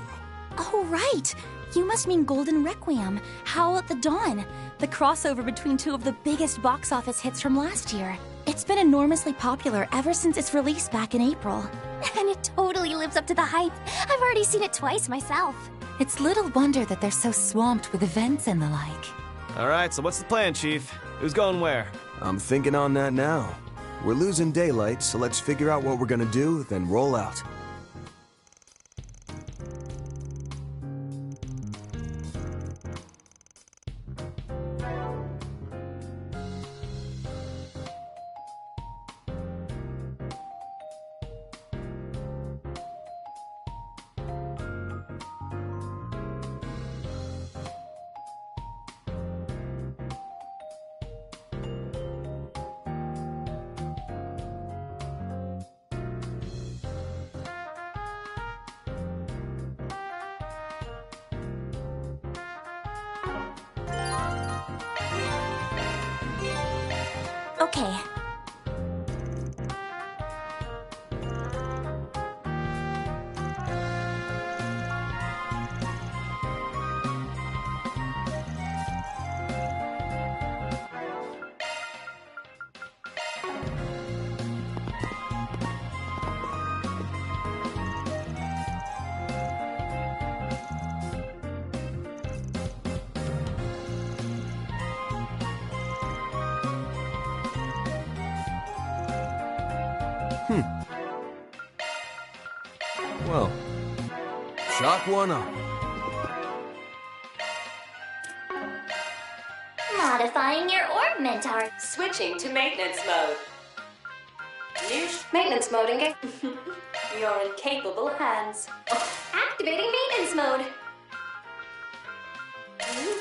Oh, right! You must mean Golden Requiem, Howl at the Dawn, the crossover between two of the biggest box office hits from last year. It's been enormously popular ever since its release back in April. And it totally lives up to the hype. I've already seen it twice myself. It's little wonder that they're so swamped with events and the like. Alright, so what's the plan, Chief? Who's going where? I'm thinking on that now. We're losing daylight, so let's figure out what we're gonna do, then roll out. Okay. Well, shock one up. Modifying your orb, Mentor. Switching to maintenance mode. New maintenance mode engaged. You're in capable hands. Activating maintenance mode.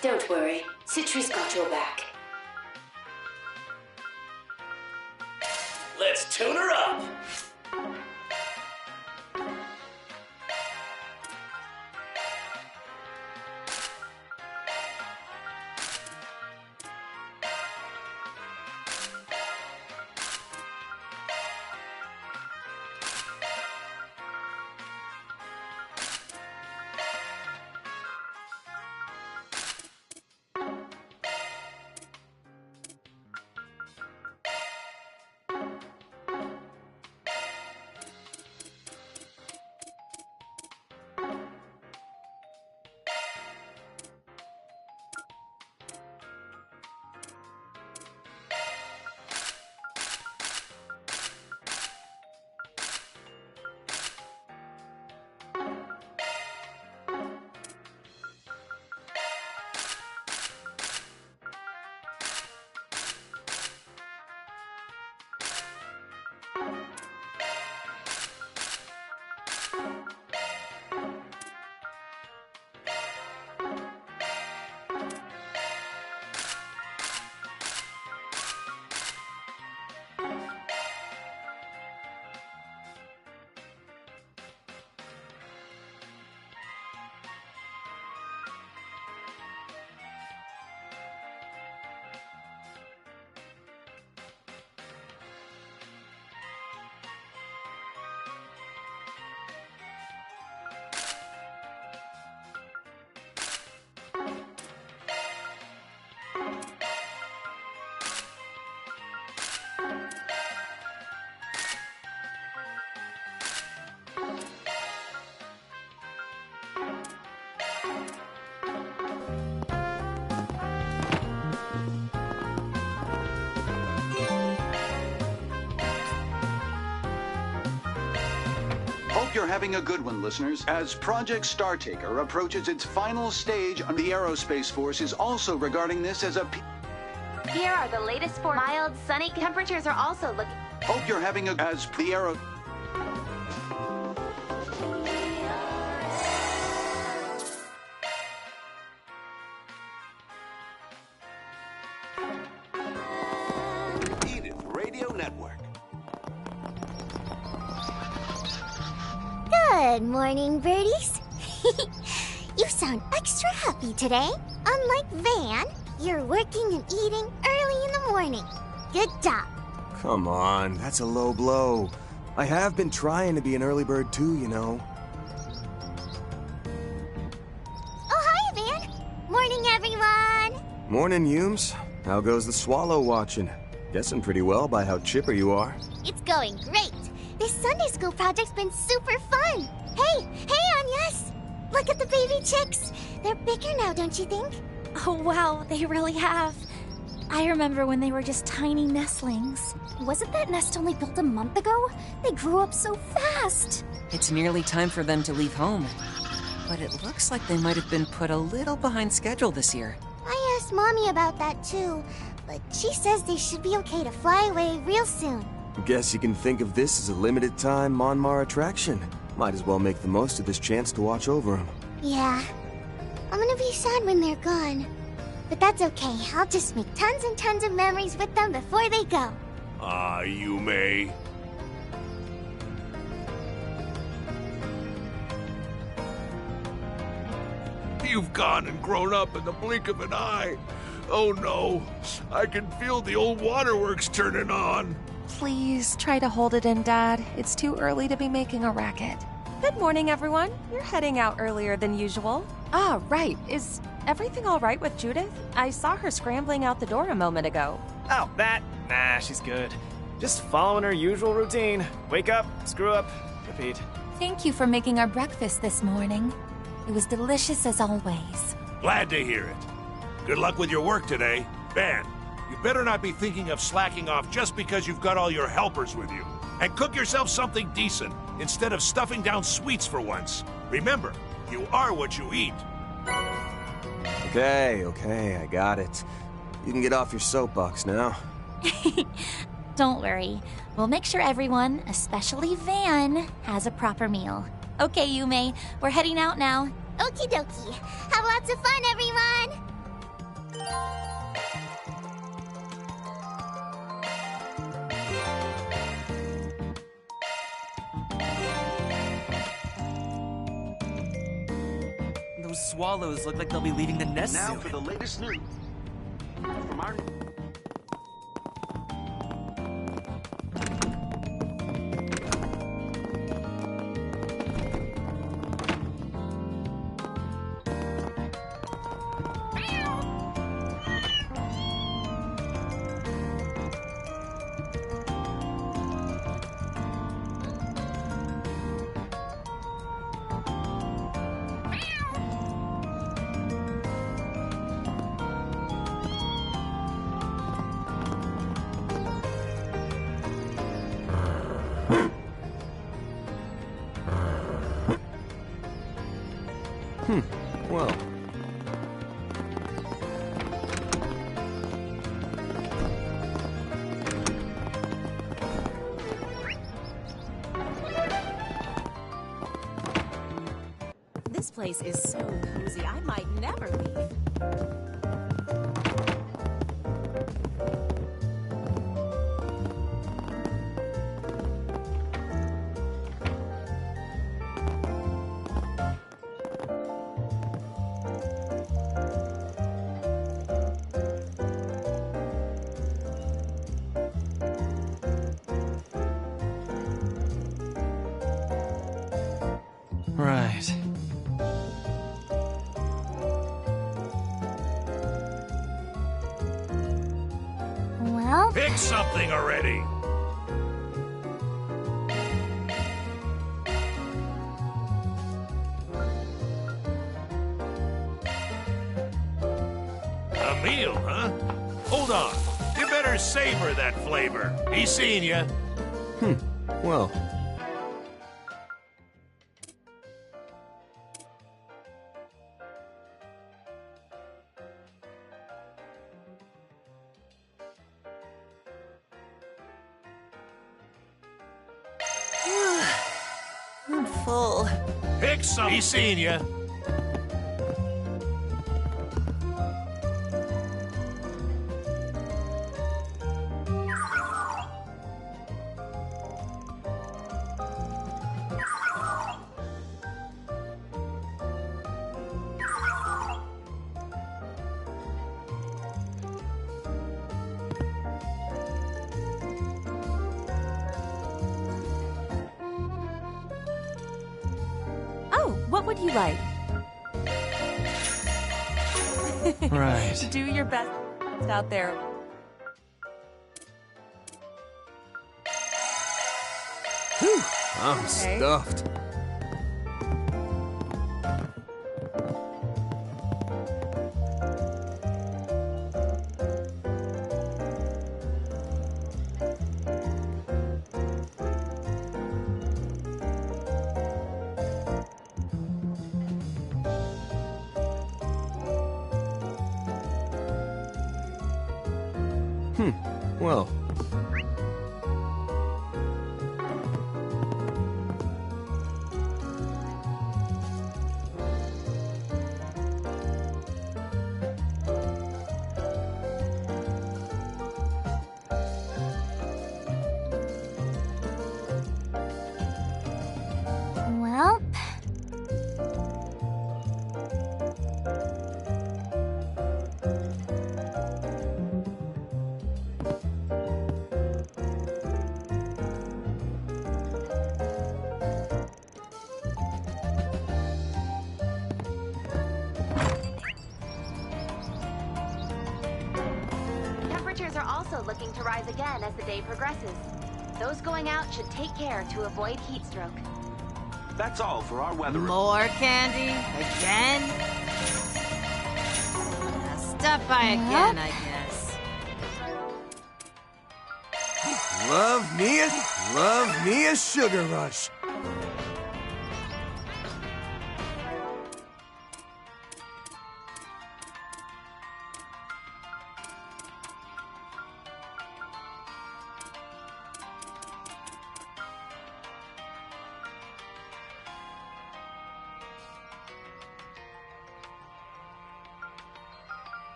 Don't worry, Citri's got your back. Let's tune her up. you're having a good one, listeners. As Project Startaker approaches its final stage, the Aerospace Force is also regarding this as a... Here are the latest for mild, sunny temperatures are also looking. Hope you're having a... As the Aero... Edith Radio Network. Good morning, birdies. You sound extra happy today. Unlike Van, you're working and eating early in the morning. Good job. Come on, that's a low blow. I have been trying to be an early bird too, you know. Oh, hi, Van. Morning, everyone. Morning, Humes. How goes the swallow watching? Guessing pretty well by how chipper you are. It's going great. This Sunday school project's been super fun. Hey, Agnes. Look at the baby chicks. They're bigger now, don't you think? Oh, wow, they really have. I remember when they were just tiny nestlings. Wasn't that nest only built a month ago? They grew up so fast. It's nearly time for them to leave home. But it looks like they might have been put a little behind schedule this year. I asked Mommy about that too, but she says they should be okay to fly away real soon. Guess you can think of this as a limited-time Monmar attraction. Might as well make the most of this chance to watch over them. Yeah. I'm gonna be sad when they're gone. But that's okay. I'll just make tons and tons of memories with them before they go. Ah, you may. You've gone and grown up in the blink of an eye. Oh no, I can feel the old waterworks turning on. Please try to hold it in, Dad. It's too early to be making a racket. Good morning, everyone. You're heading out earlier than usual. Ah, right. Is everything all right with Judith? I saw her scrambling out the door a moment ago. Oh, that? Nah, she's good. Just following her usual routine. Wake up, screw up, repeat. Thank you for making our breakfast this morning. It was delicious as always. Glad to hear it. Good luck with your work today. Van, you better not be thinking of slacking off just because you've got all your helpers with you. And cook yourself something decent instead of stuffing down sweets for once. Remember, you are what you eat. Okay, I got it. You can get off your soapbox now. Don't worry. We'll make sure everyone, especially Van, has a proper meal. Okay, Yume, we're heading out now. Okie dokie. Have lots of fun, everyone! Those swallows look like they'll be leaving the nest Now soon. for the latest news. From our... Well. This place is so cozy, I might never leave. Right. Well... Pick something already! A meal, huh? Hold on. You better savor that flavor. He's seeing you. Well. full. Pick some. He's seeing you. What would you like? Right. Do your best out there. Whew, I'm stuffed. Well. Well. Temperatures are also looking to rise again as the day progresses. Those going out should take care to avoid heat stroke. That's all for our weather. More candy? Again? Stop by again, I guess. Love me a sugar rush.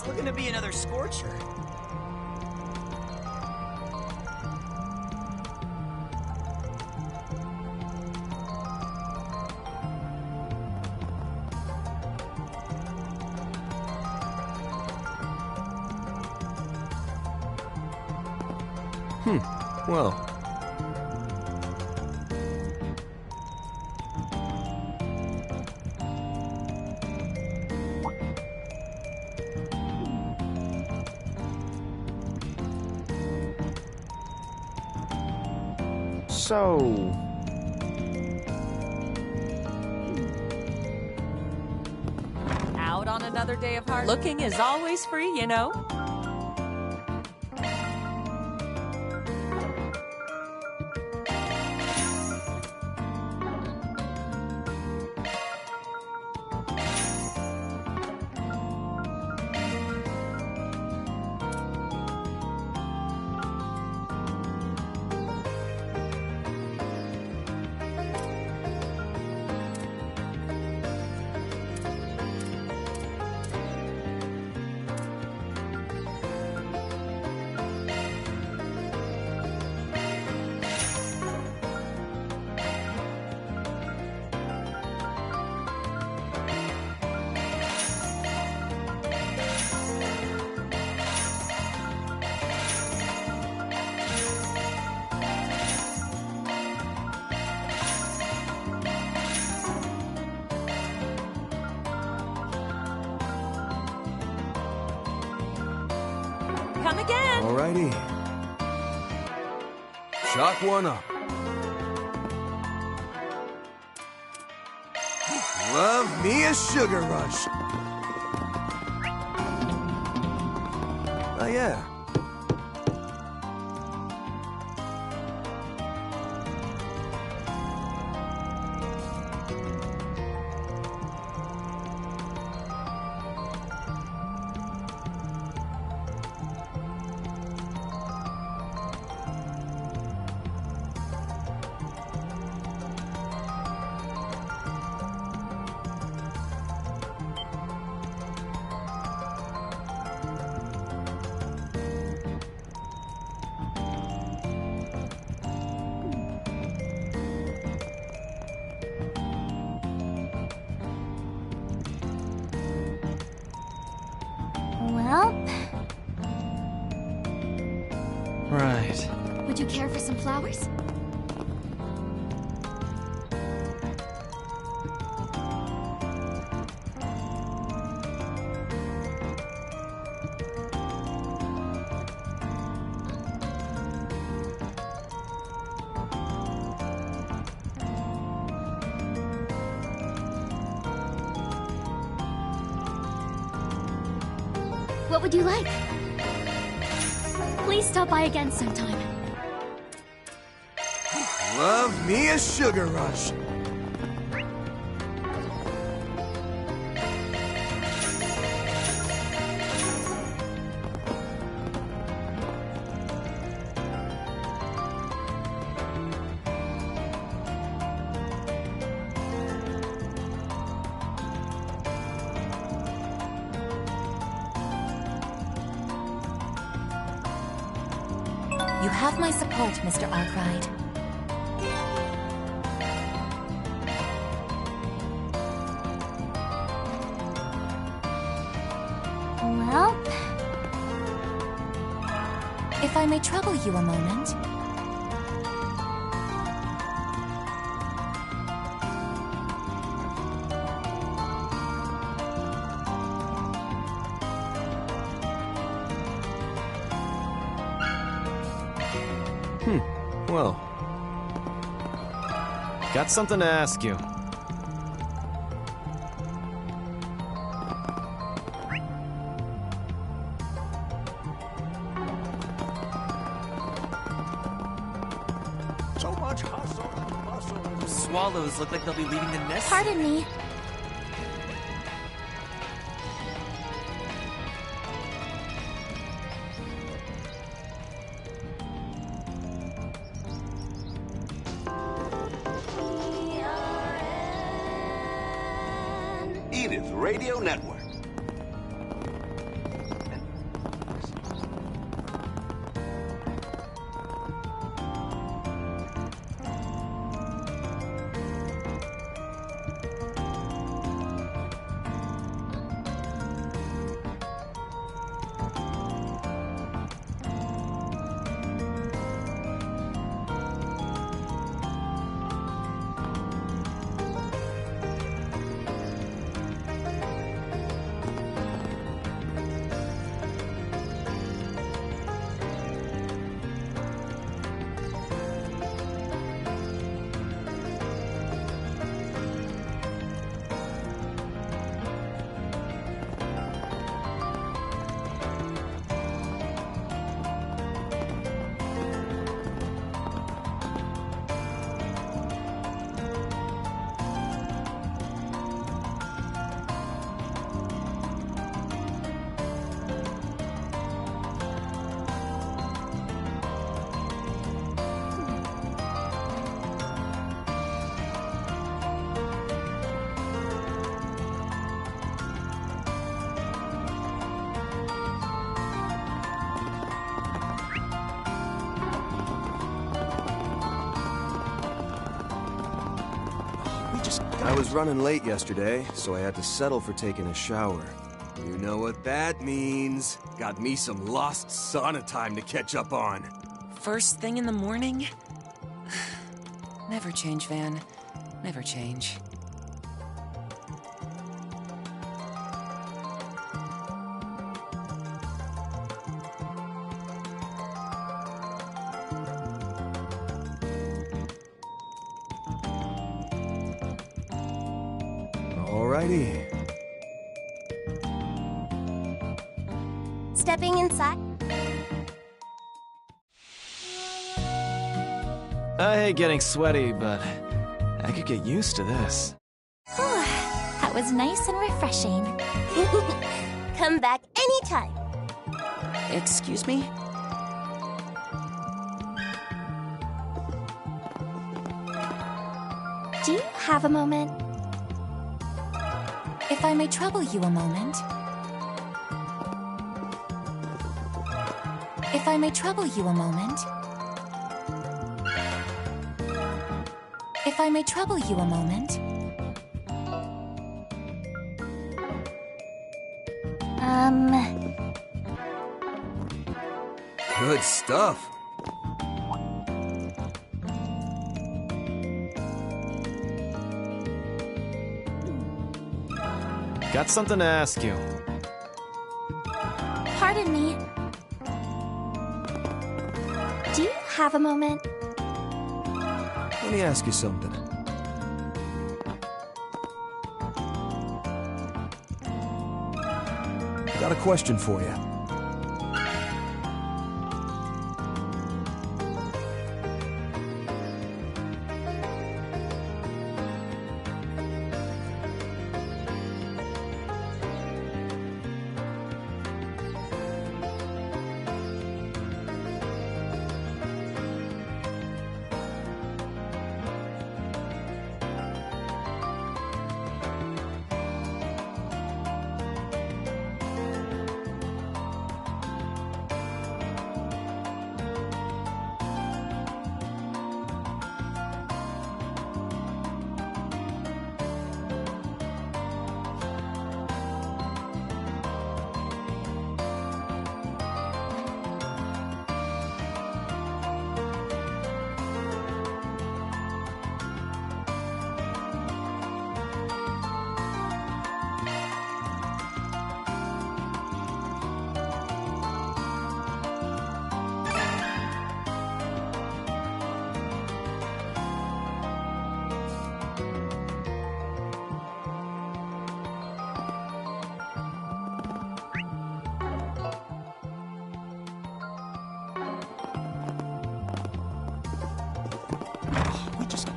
We're gonna be another scorcher. Well. So... Out on another day of hard looking is always free, you know? Come again. Alrighty. Chalk one up. Love me a sugar rush. Oh yeah. Right. Would you care for some flowers? What would you like? Please stop by again sometime. Love me a sugar rush. You have my support, Mr. Arkwright. Well... If I may trouble you a moment. Well. Got something to ask you. So much hustle and bustle. Swallows look like they'll be leaving the nest. Pardon me. Radio Network. I was running late yesterday, so I had to settle for taking a shower. You know what that means. Got me some lost sauna time to catch up on. First thing in the morning? Never change, Van. Never change. Alrighty. Stepping inside. I hate getting sweaty, but I could get used to this. That was nice and refreshing. Come back anytime. Excuse me? Do you have a moment? If I may trouble you a moment. If I may trouble you a moment. If I may trouble you a moment. Good stuff. Got something to ask you. Pardon me. Do you have a moment? Let me ask you something. Got a question for you.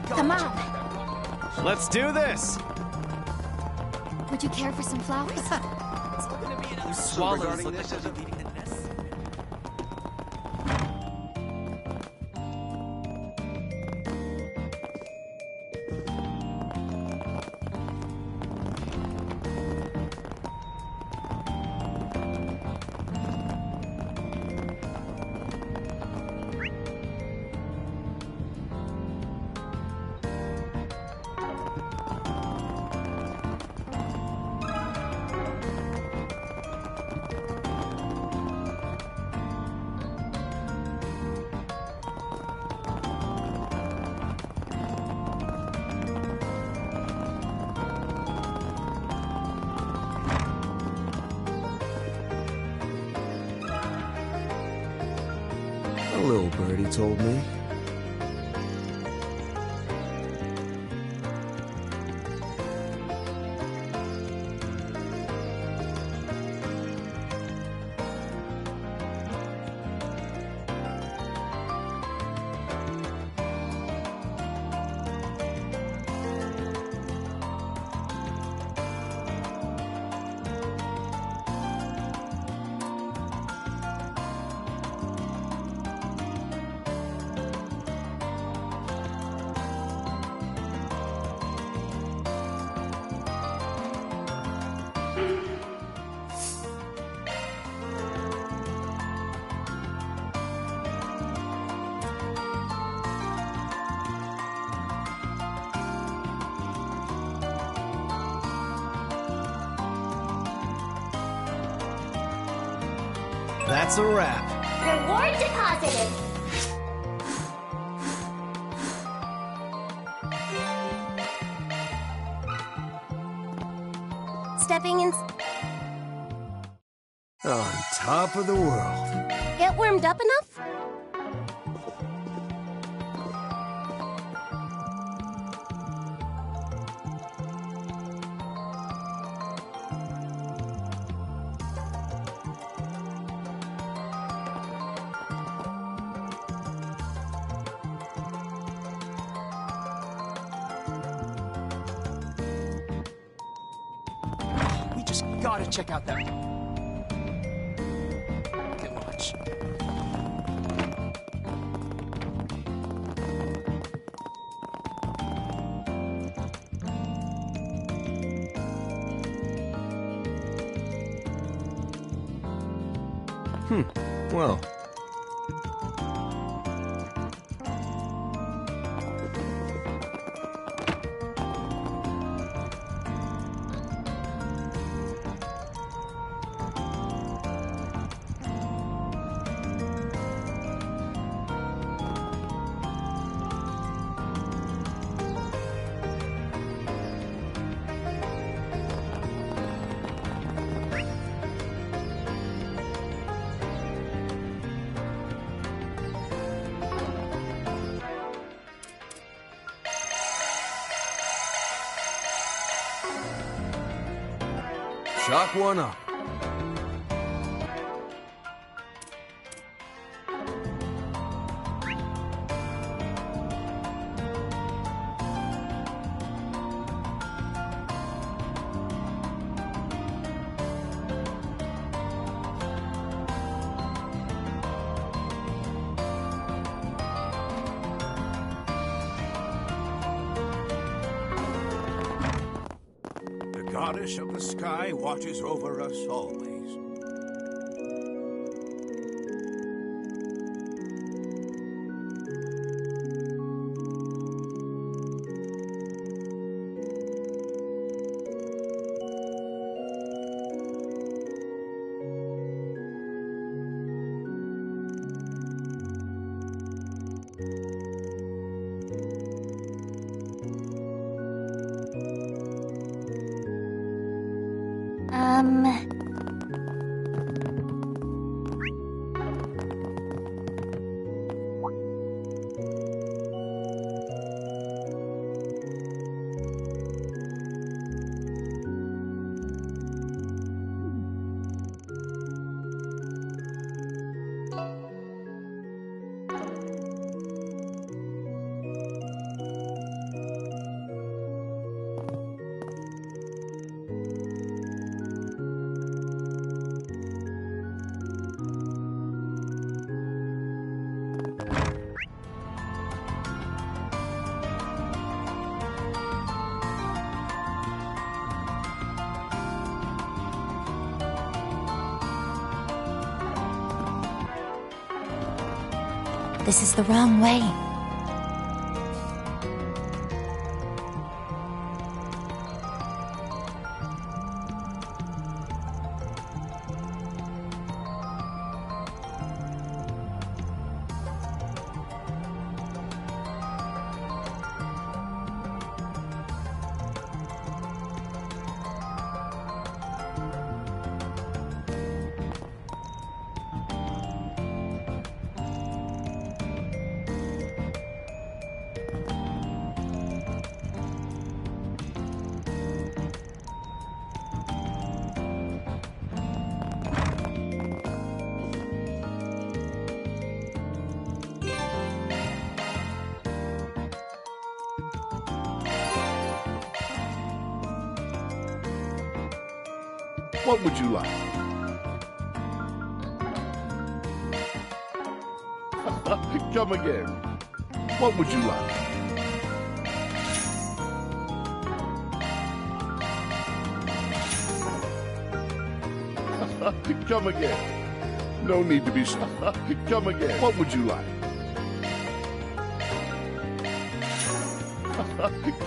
Come on. Let's do this! Would you care for some flowers? Swallows look like they'll be leaving the nest. A little birdie told me. That's a wrap. Reward deposited. Stepping in. On top of the world. Get warmed up enough? We just gotta check out that. Can watch. Well. Chalk one up. The goddess of the sky watches over us always. This is the wrong way. What would you like? Come again. What would you like? Come again. No need to be shy. Come again. What would you like?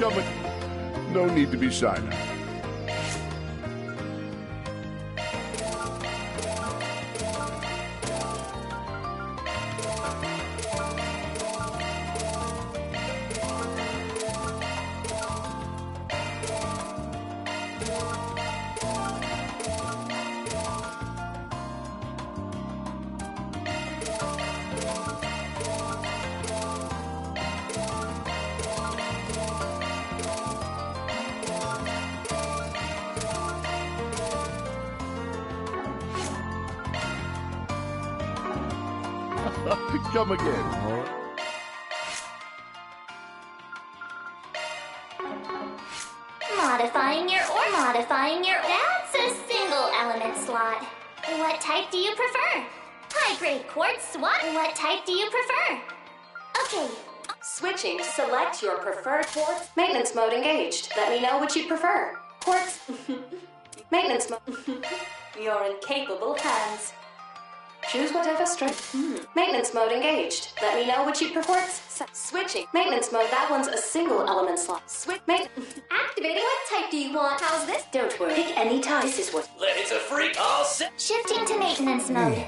Come again. No need to be shy now. come again. Modifying your That's a single element slot. What type do you prefer? High-grade quartz swap. What type do you prefer? Okay. Switching. Select your preferred quartz. Maintenance mode engaged. Let me know what you prefer. Quartz. Maintenance mode. You're in capable hands. Choose whatever strength. Maintenance mode engaged. Let me know what you prefer. Switching. Maintenance mode. That one's a single element slot. Activating. What type do you want? How's this? Don't worry. Pick any type. This is what. It's a freak all set. Shifting to maintenance mode.